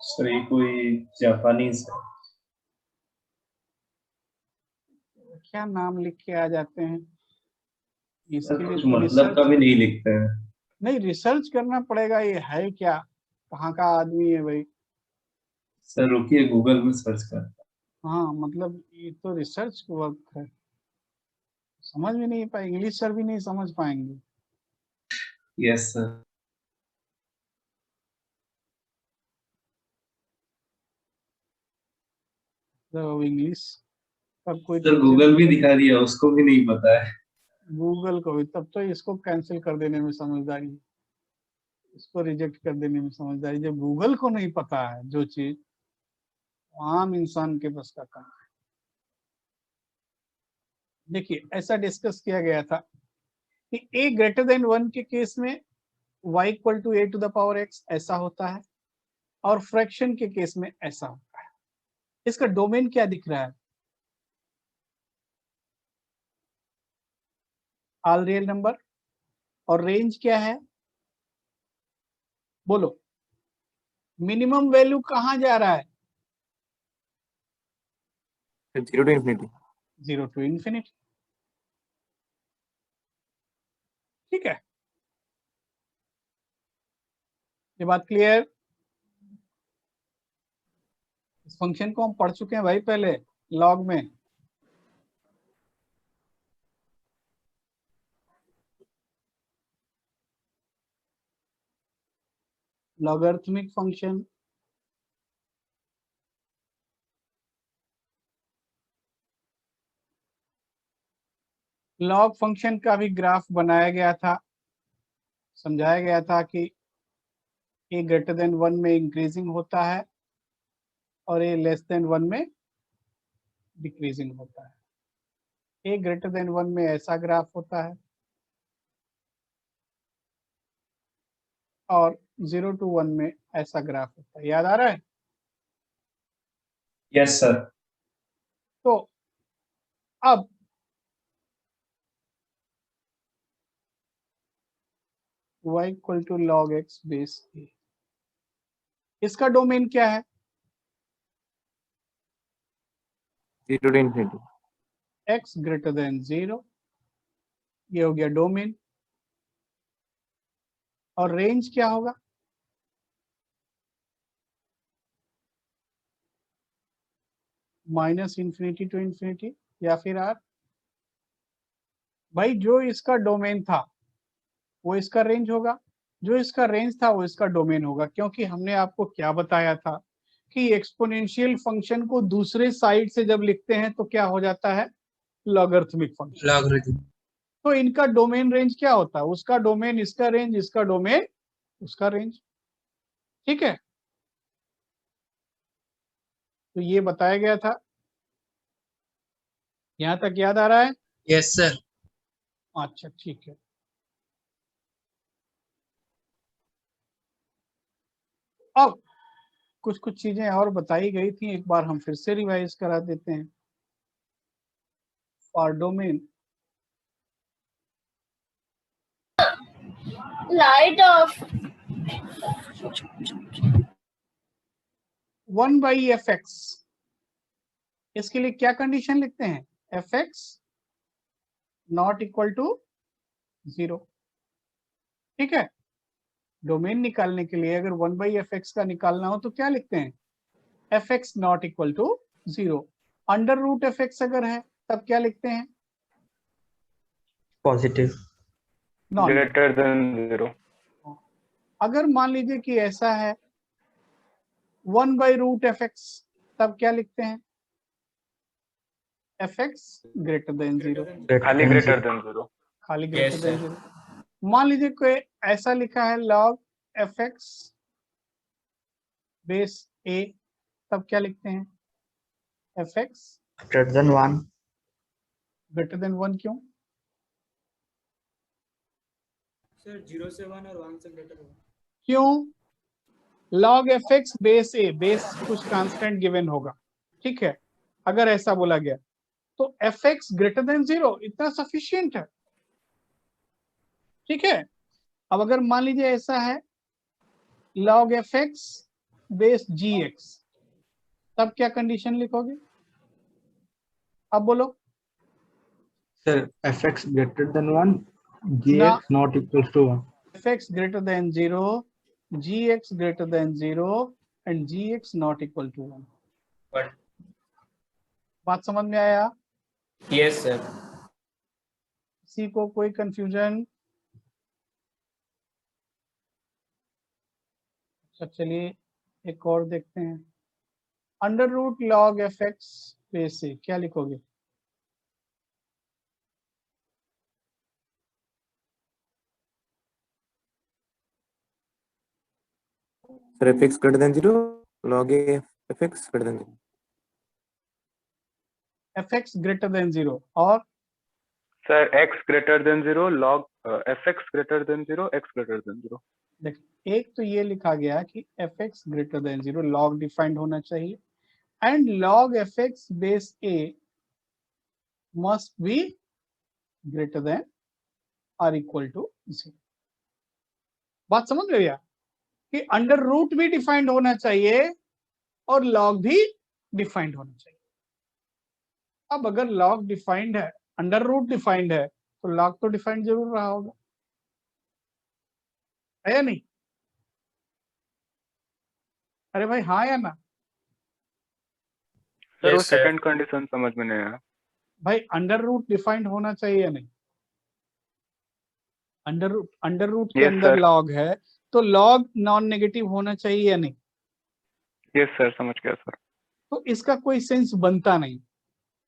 सर ये कोई जापानीज है। क्या नाम लिख के आ जाते हैं इसके लिए? कुछ तो मतलब का भी नहीं लिखते हैं। नहीं, रिसर्च करना पड़ेगा, ये है क्या, कहाँ का आदमी है भाई। सर रुकिए गूगल में सर्च कर। हाँ मतलब ये तो रिसर्च वर्क है, समझ में नहीं पाए, इंग्लिश सर भी नहीं समझ पाएंगे। Yes sir. तो इंग्लिश सब कोई सर गूगल भी दिखा दिया, उसको भी नहीं पता है। गूगल को भी, तब तो इसको कैंसिल कर देने में समझदारी है, इसको रिजेक्ट कर देने में समझदारी। जब गूगल को नहीं पता है जो चीज, आम इंसान के बस का काम है। देखिए ऐसा डिस्कस किया गया था कि a ग्रेटर देन 1 के केस में y equal to a to the power x ऐसा होता है, और फ्रैक्शन के केस में ऐसा होता है। इसका डोमेन क्या दिख रहा है? All real number. और रेंज क्या है? बोलो। मिनिमम वैल्यू कहां जा रहा है? 0 to infinity. 0 to infinity. ठीक है, ये बात क्लियर? इस फंक्शन को हम पढ़ चुके हैं भाई पहले लॉग में। लॉगरिथमिक फंक्शन, लॉग फंक्शन का भी ग्राफ बनाया गया था, समझाया गया था कि ए ग्रेटर देन 1 में इंक्रीजिंग होता है और ए लेस देन 1 में डिक्रीजिंग होता है। ए ग्रेटर देन 1 में ऐसा ग्राफ होता है और 0 to 1 में ऐसा ग्राफ होता है। याद आ रहा है? Yes sir. तो अब y equal to log x base a, इसका डोमेन क्या है? 0 to infinity. x greater than 0, ये हो गया डोमेन। और रेंज क्या होगा? -∞ to ∞, या फिर r। भाई जो इसका डोमेन था वो इसका रेंज होगा, जो इसका रेंज था वो इसका डोमेन होगा, क्योंकि हमने आपको क्या बताया था कि एक्सपोनेंशियल फंक्शन को दूसरे साइड से जब लिखते हैं तो क्या हो जाता है? Logarithmic function. लॉगरिथम। तो इनका डोमेन रेंज क्या होता है? उसका डोमेन इसका रेंज, इसका डोमेन उसका रेंज। ठीक है, तो ये बताया गया था। यहां तक याद आ रहा है? Yes sir. अच्छा ठीक है। अब कुछ कुछ चीजें और बताई गई थी, एक बार हम फिर से रिवाइज करा देते हैं। For domain light of 1/fx, इसके लिए क्या कंडीशन लिखते हैं? fx not equal to 0। ठीक है, डोमेन निकालने के लिए अगर 1/fx का निकालना हो तो क्या लिखते हैं? fx not equal to 0। Under root fx अगर है तब क्या लिखते हैं? पॉजिटिव। Greater than 0। अगर मान लीजिए कि ऐसा है 1/√fx, तब क्या लिखते हैं? fx greater than 0। खाली ग्रेटर देन 0। खाली ग्रेटर देन 0। मान लीजिए कोई ऐसा लिखा है log fx बेस a, तब क्या लिखते हैं? fx greater than 1। Greater than 1 क्यों? सर 0 से 1 और 1 से ग्रेटर होगा। क्यों? log fx base a, base कुछ कांस्टेंट गिवन होगा। ठीक है, अगर ऐसा बोला गया तो fx ग्रेटर देन 0 इतना सफिशिएंट है। ठीक है, अब अगर मान लीजिए ऐसा है log fx बेस gx, तब क्या कंडीशन लिखोगे? अब बोलो। Sir fx greater than 1, gx not equal to 1। fx greater than 0, gx greater than 0 and gx not equal to 1। But बात समझ में आया? yes sir। किसी को कोई कंफ्यूजन? अच्छा चलिए एक और देखते हैं। Under root log fx base से क्या लिखोगे? Sir, fx greater than 0, log a fx greater than 0. fx greater than 0 और sir x greater than 0 log fx greater than 0 x greater than 0। देख, एक तो ये लिखा गया कि fx greater than 0 log defined होना चाहिए and log fx base a must be greater than or equal to 0। बात समझ रहे भैया कि अंडर रूट भी डिफाइंड होना चाहिए और लॉग भी डिफाइंड होना चाहिए। अब अगर लॉग डिफाइंड है, अंडर रूट डिफाइंड है, तो लॉग तो डिफाइंड जरूर रहा होगा, है या नहीं? अरे भाई हाँ या ना? सर वो Yes, sir. सेकंड कंडीशन समझ में नहीं आया। भाई अंडर रूट डिफाइंड होना चाहिए या नहीं? अंडर रूट के Yes, अंदर sir. लॉग है तो लॉग नॉन नेगेटिव होना चाहिए या नहीं? यस सर, समझ गया सर। तो इसका कोई सेंस बनता नहीं,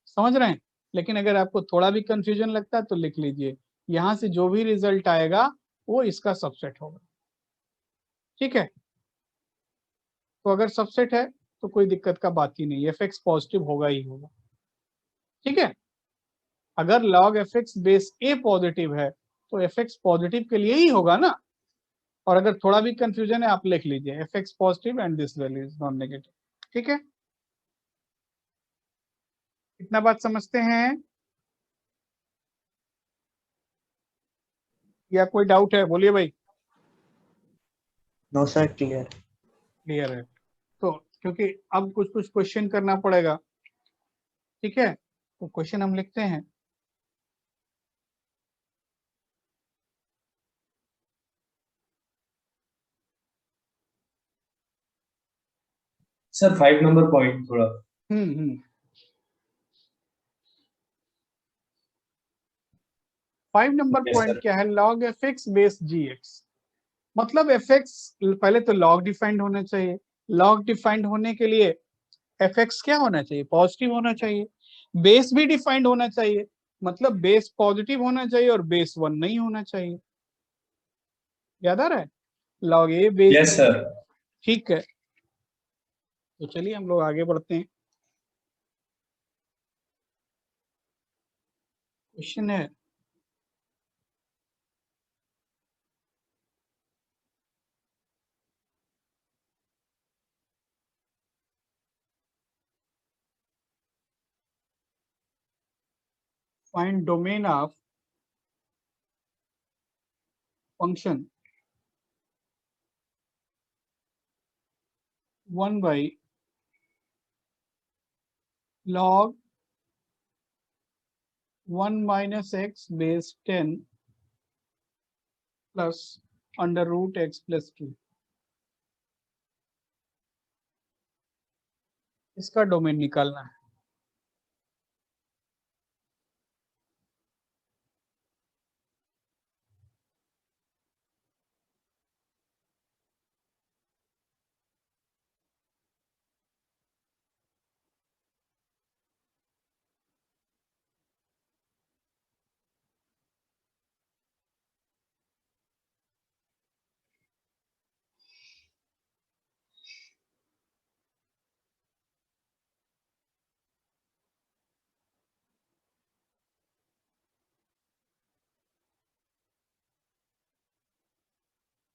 समझ रहे हैं? लेकिन अगर आपको थोड़ा भी कंफ्यूजन लगता है तो लिख लीजिए, यहां से जो भी रिजल्ट आएगा वो इसका सबसेट होगा। ठीक है, तो अगर सबसेट है तो कोई दिक्कत का बात ही नहीं, fx पॉजिटिव होगा ही होगा। ठीक है, अगर log fx base a positive है तो fx पॉजिटिव के लिए ही होगा ना। और अगर थोड़ा भी कंफ्यूजन है आप लिख लीजिए fx positive and this value is non negative. ठीक है, इतना बात समझते हैं या कोई डाउट है? बोलिए भाई। No sir, clear. क्लियर है। तो क्योंकि अब कुछ कुछ क्वेश्चन करना पड़ेगा, ठीक है, तो क्वेश्चन हम लिखते हैं। सर 5 नंबर पॉइंट थोड़ा। 5 नंबर Yes, पॉइंट sir. क्या है? log fx base gx। मतलब fx पहले तो log डिफाइंड होना चाहिए। log डिफाइंड होने के लिए fx क्या होना चाहिए? पॉजिटिव होना चाहिए। बेस भी डिफाइंड होना चाहिए, मतलब बेस पॉजिटिव होना चाहिए और बेस 1 नहीं होना चाहिए। याद आ रहा है? log a base. Yes, sir. ठीक है, तो चलिए हम लोग आगे बढ़ते हैं। क्वेश्चन है find domain of function 1 by log 1 minus x base 10 plus under root x plus 2। इसका डोमेन निकालना है।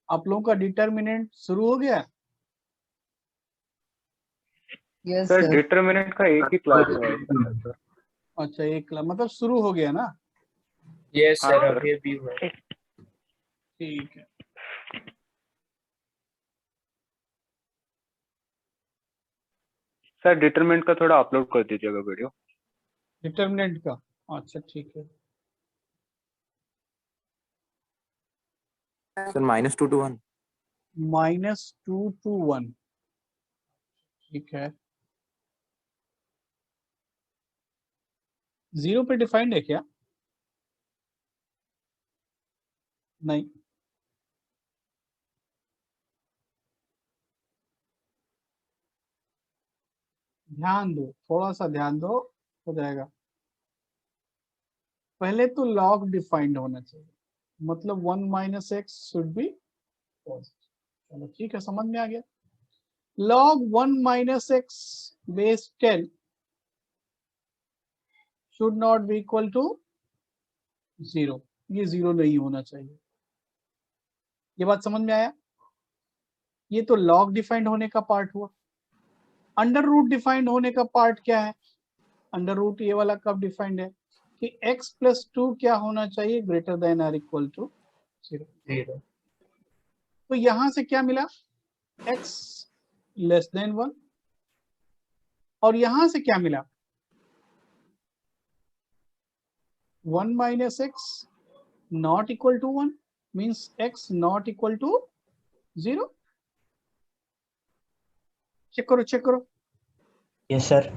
आप लोगों का डिटर्मिनेंट शुरू हो गया? सर डिटरमिनेंट का एक ही क्लास है सर। अच्छा, एक मतलब शुरू हो गया ना? यस हाँ, सर, सर। अभी अभी हुआ है। ठीक है, सर डिटरमिनेंट का थोड़ा अपलोड कर दीजिएगा वीडियो। डिटर्मिनेंट का। अच्छा ठीक है, सर -2 to 1। -2 to 1। ठीक है, 0 पे डिफाइंड है क्या? नहीं, ध्यान दो, थोड़ा सा ध्यान दो, हो जाएगा। पहले तो log डिफाइंड होना चाहिए, मतलब 1 minus x should be positive. चलो ठीक है, समझ में आ गया। log 1 minus x base 10 should not be equal to 0। ये 0 नहीं होना चाहिए। ये बात समझ में आया? ये तो log डिफाइंड होने का पार्ट हुआ। अंडर रूट डिफाइंड होने का पार्ट क्या है? अंडर रूट ये वाला कब डिफाइंड है कि x प्लस 2 क्या होना चाहिए? Greater than or equal to 0। तो यहां से क्या मिला? x less than 1। और यहां से क्या मिला? 1 minus x not equal to 1 means x not equal to 0। Check करो, चेक करो। Yes sir.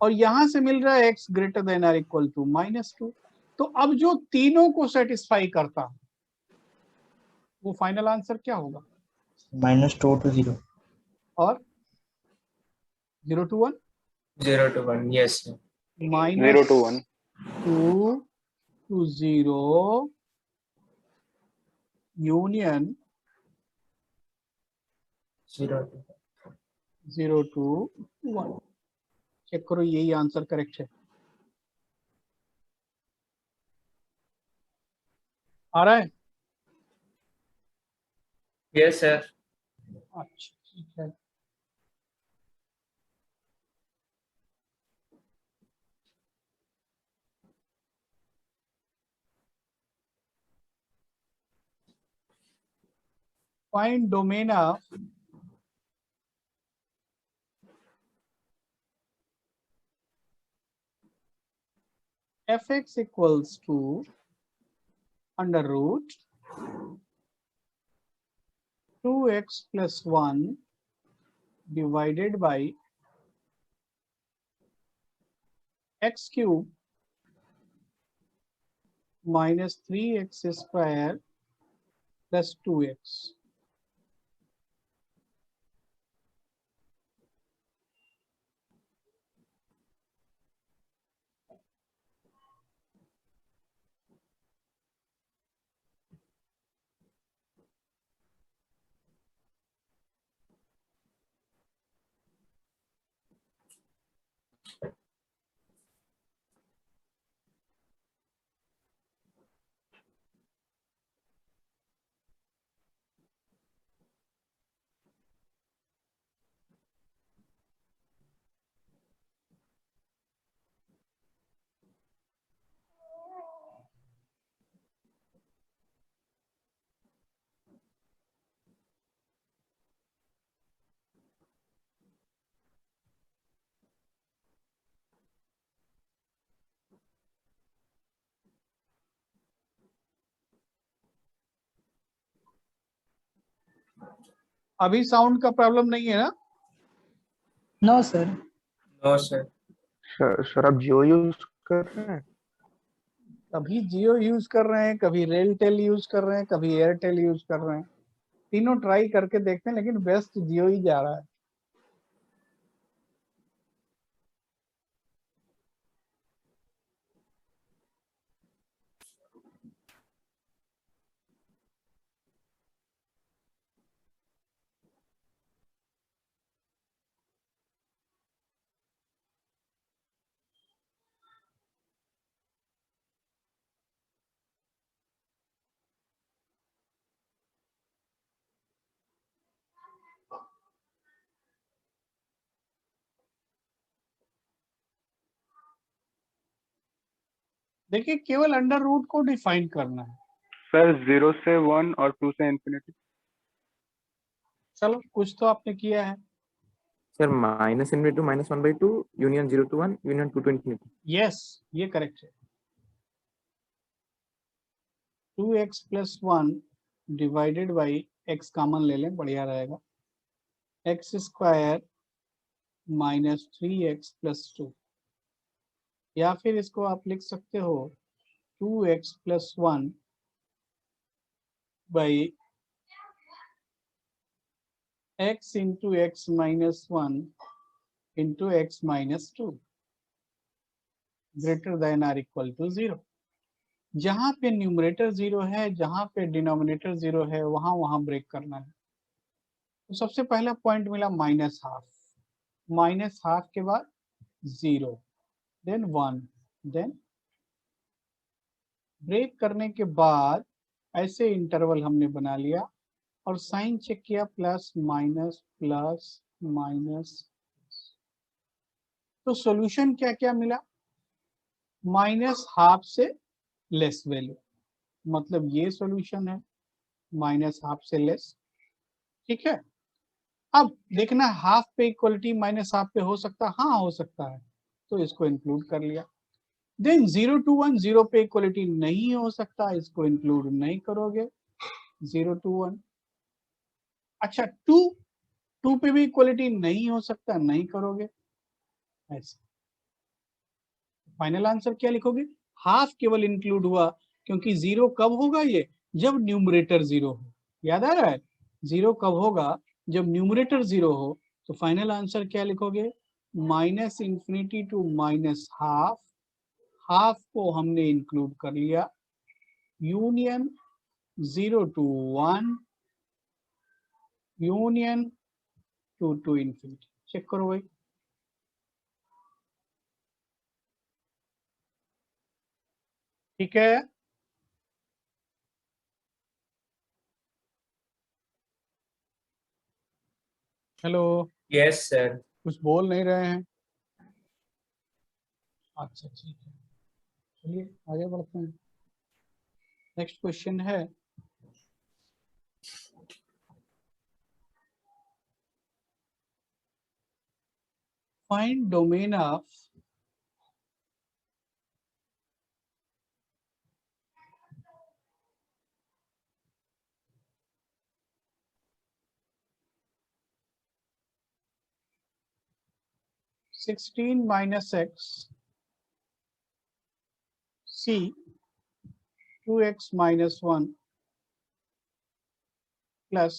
और यहां से मिल रहा है x greater than or equal to -2। तो अब जो तीनों को सेटिस्फाई करता वो फाइनल आंसर क्या होगा? -2 to 0। और 0 to 1। 0 to 1, yes sir. 0 to 1। -2 to 0 union 0 to 1. 0 to 1। चेक करो यही आंसर करेक्ट है। आ रहा है? Yes, sir. अच्छा ठीक है। Find domain of fx equals to under root 2x plus 1 divided by x cube minus 3x square plus 2x। अभी साउंड का प्रॉब्लम नहीं है ना? No, sir. No, sir. Sir आप जियो यूज कर रहे हैं? कभी जियो यूज कर रहे हैं, कभी रेलटेल यूज कर रहे हैं, कभी एयरटेल यूज कर रहे हैं। तीनों ट्राई करके देखते हैं, लेकिन बेस्ट जियो ही जा रहा है। देखिए केवल अंडर रूट को डिफाइन करना है। सर 0 से 1 और 2 से इंफिनिटी। चलो कुछ तो आपने किया है। Sir minus infinity to minus 1/2 union 0 to 1 union 2 to infinity। Yes ये करेक्ट है। 2x plus 1 divided by x common ले लें, बढ़िया रहेगा। x square minus 3x plus 2, या फिर इसको आप लिख सकते हो 2x plus 1 by x into x minus 1 into x minus 2 greater than or equal to 0। जहां पे न्यूमरेटर 0 है, जहां पे डिनोमिनेटर 0 है, वहां वहां ब्रेक करना है। तो सबसे पहला पॉइंट मिला माइनस हाफ, माइनस हाफ के बाद 0, देन 1, देन ब्रेक करने के बाद ऐसे इंटरवल हमने बना लिया और साइन चेक किया, प्लस माइनस प्लस माइनस। तो सॉल्यूशन क्या क्या मिला? माइनस हाफ से लेस वैल्यू, मतलब ये सॉल्यूशन है माइनस हाफ से लेस। ठीक है, अब देखना हाफ पे इक्वलिटी माइनस हाफ पे हो सकता है? हाँ हो सकता है, तो इसको इंक्लूड कर लिया। देन 0 to 1 0 पे इक्वलिटी नहीं हो सकता, इसको इंक्लूड नहीं करोगे। 0 to 1। अच्छा 2 पे भी इक्वलिटी नहीं हो सकता, नहीं करोगे ऐसे। फाइनल आंसर क्या लिखोगे? हाफ केवल इंक्लूड हुआ, क्योंकि 0 कब होगा? ये जब न्यूमरेटर 0 हो। याद आ रहा है? 0 कब होगा? जब न्यूमरेटर 0 हो। तो फाइनल आंसर क्या लिखोगे? Minus infinity to minus half, half को हमने इंक्लूड कर लिया, union 0 to 1 union 2 to infinity। Check करो भाई। ठीक है, हेलो, Yes, sir. कुछ बोल नहीं रहे हैं। अच्छा ठीक है, चलिए आगे बढ़ते हैं। नेक्स्ट क्वेश्चन है find domain of (16 - x) c 2x - 1 plus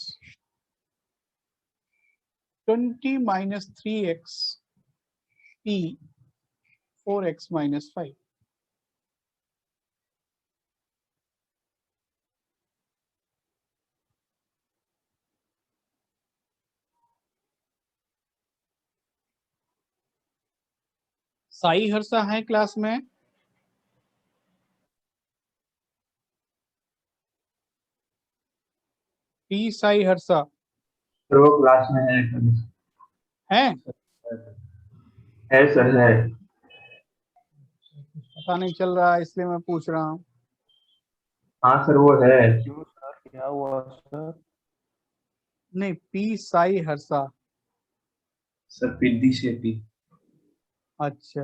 20 - 3x p 4x - 5। Sai Harsha है क्लास में? पी साई हर्षा सर वो क्लास में है है? सर है। पता नहीं चल रहा इसलिए मैं पूछ रहा हूँ। हाँ सर वो है। क्यों सर, क्या हुआ सर? नहीं, पी साई हर्षा। सर पिद्दी शेपी। अच्छा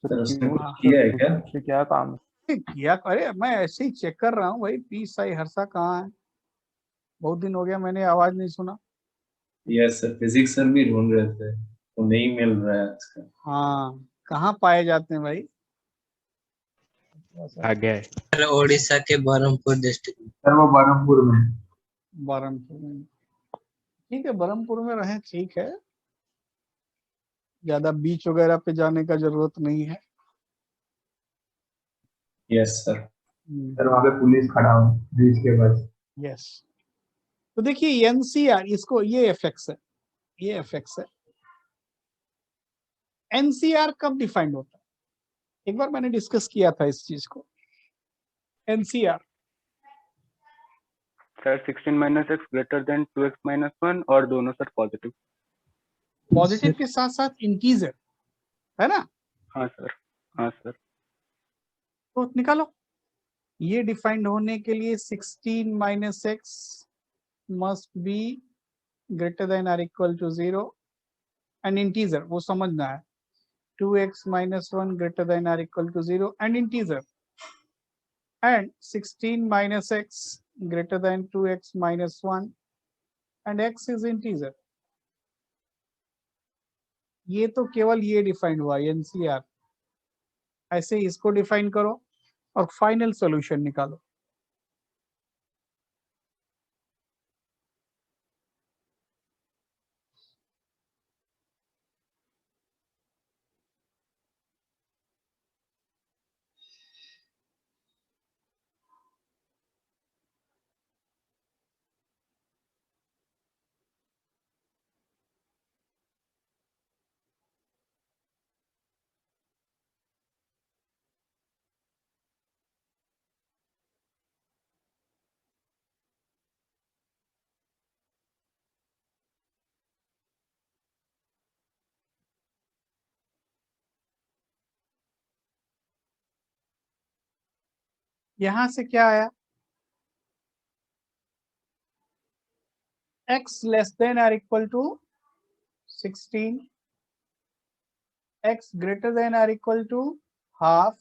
सर उसने क्यों कुछ सर, किया है क्या? उससे क्या काम है? किया, अरे मैं ऐसे ही चेक कर रहा हूँ भाई, पी साई हर्षा कहाँ है? बहुत दिन हो गया, मैंने आवाज नहीं सुना। यस सर, फिजिक्स सर भी ढूंढ रहे थे तो नहीं मिल रहा है आजकल। हाँ, कहाँ पाए जाते हैं भाई? आगे उड़ीसा के बरहमपुर डिस्ट्रिक्ट में। सर वो बरहमपुर में। बरहमपुर में? ठीक है, बरहमपुर में रहे, ठीक है, ज्यादा बीच वगैरह पे जाने का जरूरत नहीं है। Yes sir. सर वहाँ पे पुलिस खड़ा हो ब्रिज के पास। यस, तो देखिए एनसीआर, इसको ये एफएक्स है, ये एफएक्स है। एनसीआर कब डिफाइंड होता है? एक बार मैंने डिस्कस किया था इस चीज को। NCR sir 16 - x greater then 2x - 1 और दोनों सर पॉजिटिव। पॉजिटिव के साथ साथ इंटीजर है ना? हाँ सर, हाँ सर। तो निकालो, ये डिफाइंड होने के लिए 16 - x must be greater than or equal to 0 and integer, वो समझना है। 2x - 1 greater than or equal to 0 and integer, and 16 - x greater than 2x - 1 and x is integer। ये तो केवल ये डिफाइंड हुआ एनसीआर। ऐसे इसको डिफाइन करो और फाइनल सॉल्यूशन निकालो। यहां से क्या आया? x लेस देन और equal to 16, x greater than और इक्वल टू हाफ,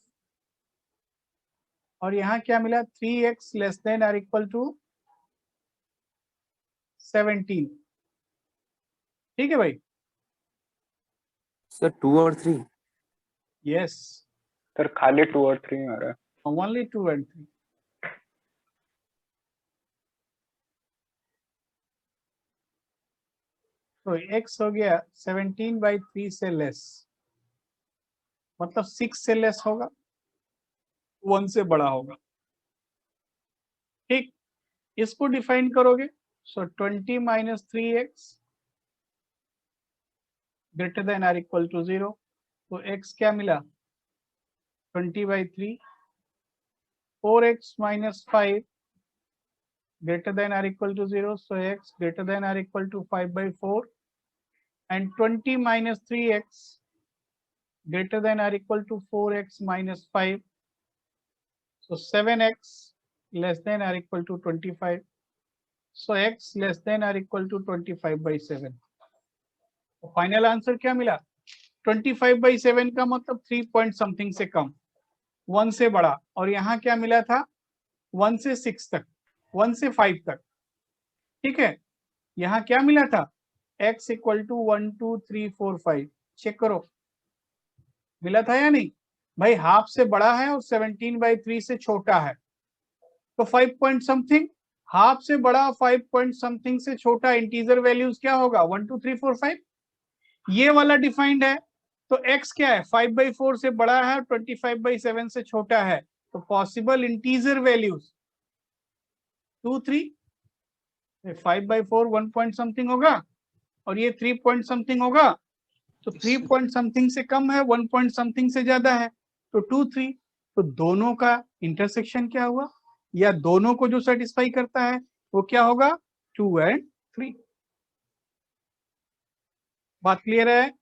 और यहाँ क्या मिला? 3x लेस देन और इक्वल टू 17। ठीक है भाई? सर 2 और 3। यस, सर खाली 2 और 3 आ रहा है। Only 2 and 3। तो x हो गया 17/3 से लेस, मतलब 6 से लेस होगा, 1 से बड़ा होगा। ठीक, इसको डिफाइन करोगे So 20 minus 3x greater than or equal to 0. तो x क्या मिला? 20/3. 4x minus 5 greater than or equal to 0. So x greater than or equal to 5/4. And 20 minus 3x greater than or equal to 4x minus 5. So 7x less than or equal to 25. So x less than or equal to 25/7. तो final answer क्या मिला? 25/7 का मतलब 3 point something से कम, 1 से बड़ा। और यहाँ क्या मिला था? 1 से 6 तक, 1 से 5 तक। ठीक है, यहाँ क्या मिला था? x equal to 1 2 3 4 5। चेक करो मिला था या नहीं भाई? हाफ से बड़ा है और 17/3 से छोटा है, तो 5 पॉइंट समथिंग। हाफ से बड़ा, 5 पॉइंट समथिंग से छोटा, इंटीजर वैल्यूज क्या होगा? 1 2 3 4 5। ये वाला डिफाइंड है। तो x क्या है? 5/4 से बड़ा है, 25/7 से छोटा है। तो possible integer values 2 3, 5/4 1 point something होगा और ये 3 पॉइंट समथिंग होगा। तो 3 पॉइंट समथिंग से कम है, 1 पॉइंट समथिंग से ज्यादा है, तो 2 3। तो दोनों का इंटरसेक्शन क्या हुआ, या दोनों को जो सेटिस्फाई करता है वो क्या होगा? 2 और 3। बात क्लियर है?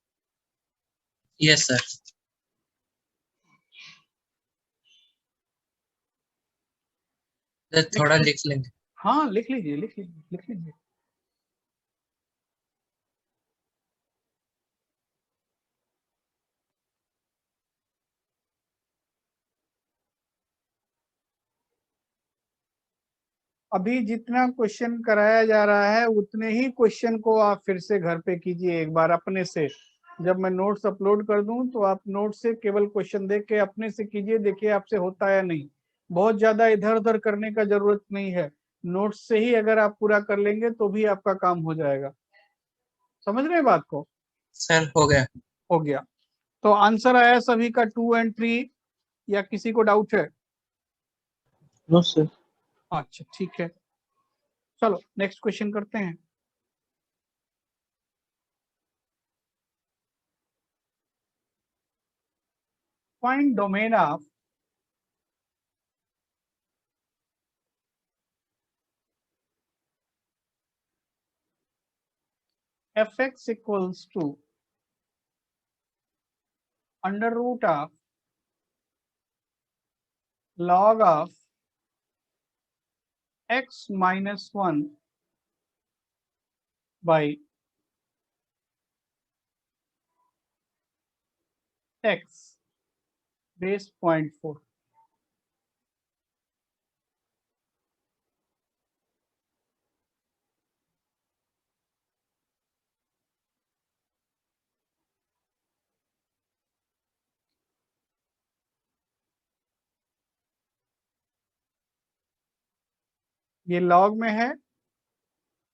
Yes sir. थोड़ा लिख लेंगे। हाँ लिख लीजिए, लिख लीजिए, लिख लीजिए। अभी जितना क्वेश्चन कराया जा रहा है उतने ही क्वेश्चन को आप फिर से घर पे कीजिए एक बार अपने से। जब मैं नोट्स अपलोड कर दूं तो आप नोट से केवल क्वेश्चन देख के अपने से कीजिए, देखिए आपसे होता है नहीं। बहुत ज्यादा इधर उधर करने का जरूरत नहीं है, नोट्स से ही अगर आप पूरा कर लेंगे तो भी आपका काम हो जाएगा। समझ रहे हैं बात को? सर हो गया। हो गया। तो आंसर आया सभी का 2 और 3, या किसी को डाउट है? No sir. अच्छा ठीक है, चलो नेक्स्ट क्वेश्चन करते हैं। Find domain of fx equals to under root of log of x minus 1 by x base 0.4। ये लॉग में है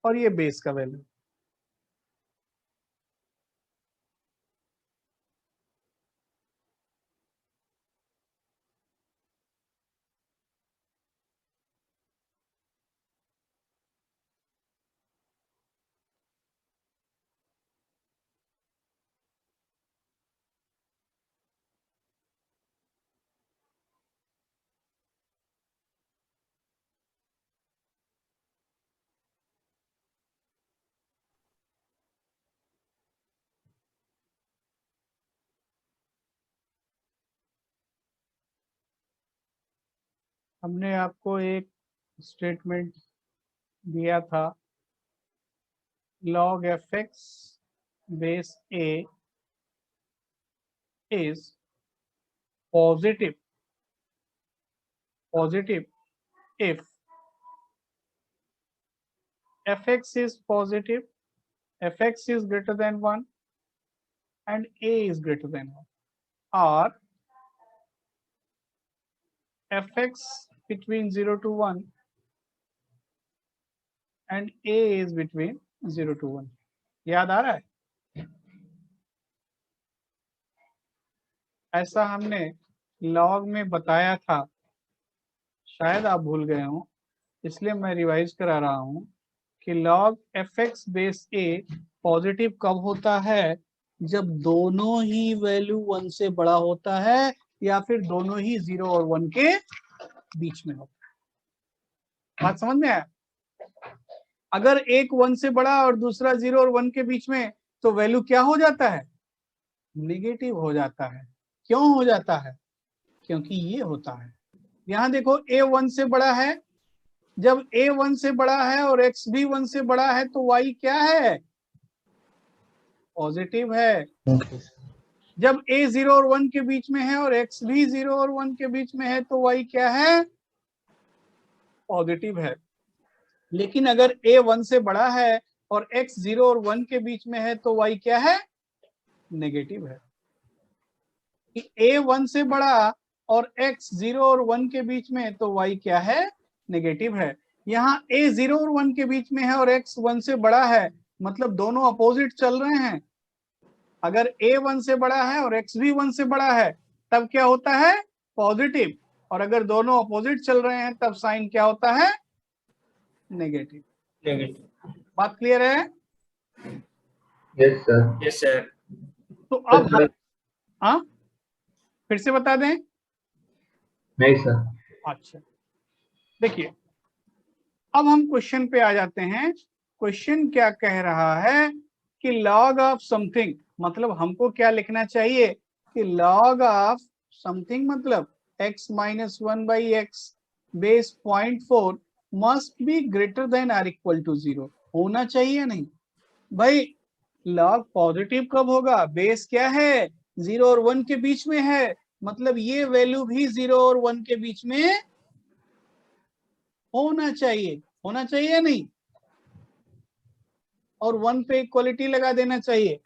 और ये बेस का वैल्यू। हमने आपको एक स्टेटमेंट दिया था, log fx base a is positive if fx is positive, fx is greater than 1 and a is greater than 1, or fx between 0 to 1 and a is between 0 to 1। याद आ रहा है? ऐसा हमने लॉग में बताया था, शायद आप भूल गए हो, इसलिए मैं रिवाइज करा रहा हूं कि log fx base a positive कब होता है, जब दोनों ही वैल्यू 1 से बड़ा होता है या फिर दोनों ही 0 और 1 के बीच में होता है। बात समझ में आया? अगर एक 1 से बड़ा और दूसरा 0 और 1 के बीच में, तो वैल्यू क्या हो जाता है? नेगेटिव हो जाता है। क्यों हो जाता है? क्योंकि ये होता है, यहां देखो a 1 से बड़ा है, जब a 1 से बड़ा है और x भी 1 से बड़ा है तो y क्या है? पॉजिटिव है। जब a 0 और 1 के बीच में है और x भी 0 और 1 के बीच में है तो y क्या है? पॉजिटिव है। लेकिन अगर a 1 से बड़ा है और x 0 और 1 के बीच में है तो y क्या है? नेगेटिव है। कि a 1 से बड़ा और x 0 और 1 के बीच में तो y क्या है? नेगेटिव है। यहाँ a 0 और 1 के बीच में है और x 1 से बड़ा है, मतलब दोनों अपोजिट चल रहे हैं। अगर a 1 से बड़ा है और x भी 1 से बड़ा है तब क्या होता है? पॉजिटिव। और अगर दोनों अपोजिट चल रहे हैं तब साइन क्या होता है? नेगेटिव। नेगेटिव। बात क्लियर है? Yes sir. Yes sir. तो अब हम हाँ फिर से बता दें। नहीं सर। अच्छा देखिए, अब हम क्वेश्चन पे आ जाते हैं। क्वेश्चन क्या कह रहा है कि लॉग ऑफ समथिंग, मतलब हमको क्या लिखना चाहिए कि लॉग ऑफ समथिंग मतलब x minus 1 by x base 0.4 must be greater than or equal to 0 होना चाहिए। नहीं भाई, लॉग पॉजिटिव कब होगा? बेस क्या है? 0 और 1 के बीच में है, मतलब ये वैल्यू भी 0 और 1 के बीच में होना चाहिए। होना चाहिए या नहीं? और 1 पे इक्वलिटी लगा देना चाहिए।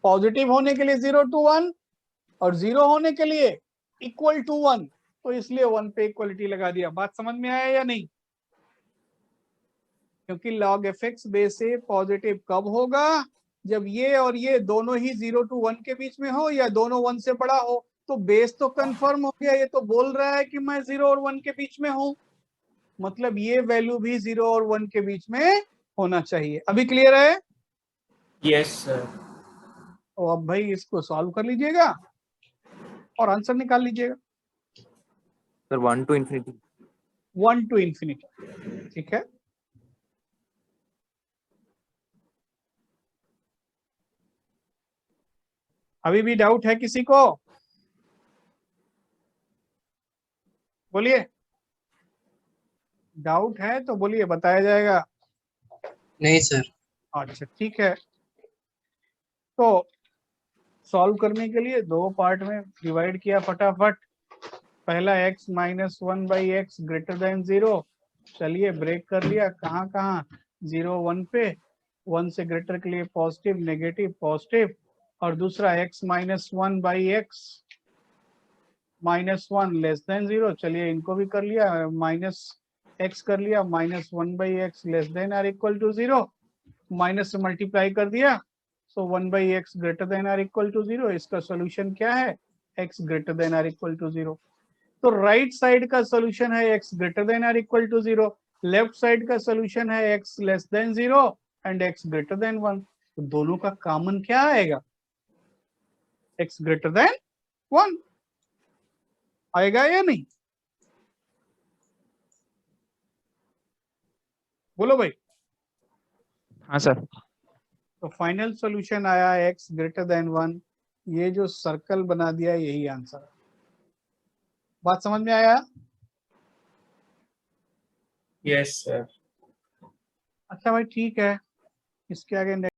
पॉजिटिव होने के लिए 0 to 1 और 0 होने के लिए इक्वल टू 1, तो इसलिए 1 पे इक्वलिटी लगा दिया। बात समझ में आया या नहीं? क्योंकि log fx बेस से पॉजिटिव कब होगा? जब ये और ये दोनों ही 0 to 1 के बीच में हो या दोनों 1 से बड़ा हो। तो बेस तो कंफर्म हो गया, ये तो बोल रहा है कि मैं 0 और 1 के बीच में हूं, मतलब ये वैल्यू भी 0 और 1 के बीच में होना चाहिए। अभी क्लियर है? Yes sir. तो अब भाई इसको सॉल्व कर लीजिएगा और आंसर निकाल लीजिएगा। Sir 1 to infinity। 1 to infinity, ठीक है। अभी भी डाउट है किसी को? बोलिए, डाउट है तो बोलिए, बताया जाएगा। नहीं सर। अच्छा ठीक है, तो सॉल्व करने के लिए दो पार्ट में डिवाइड किया फटाफट। पहला x minus 1 by x greater than 0, चलिए ब्रेक कर लिया। कहाँ कहाँ? 0 1 पे, 1 से ग्रेटर के लिए पॉजिटिव नेगेटिव पॉजिटिव। और दूसरा x minus 1 by x minus 1 less than 0, चलिए इनको भी कर लिया। माइनस x कर लिया, minus 1 by x less than or equal to 0, minus से मल्टीप्लाई कर दिया। So 1 by x greater than or equal to 0। इसका सोल्यूशन क्या है? x greater than or equal to 0। तो राइट साइड का सोल्यूशन है x greater than or equal to 0, left side का सोल्यूशन है x less than 0 and x greater than 1। तो दोनों का कॉमन क्या आएगा? x ग्रेटर देन 1 आएगा या नहीं? बोलो भाई। हाँ सर। तो फाइनल सॉल्यूशन आया x ग्रेटर देन 1। ये जो सर्कल बना दिया यही आंसर है। बात समझ में आया? Yes sir. अच्छा भाई ठीक है, इसके आगे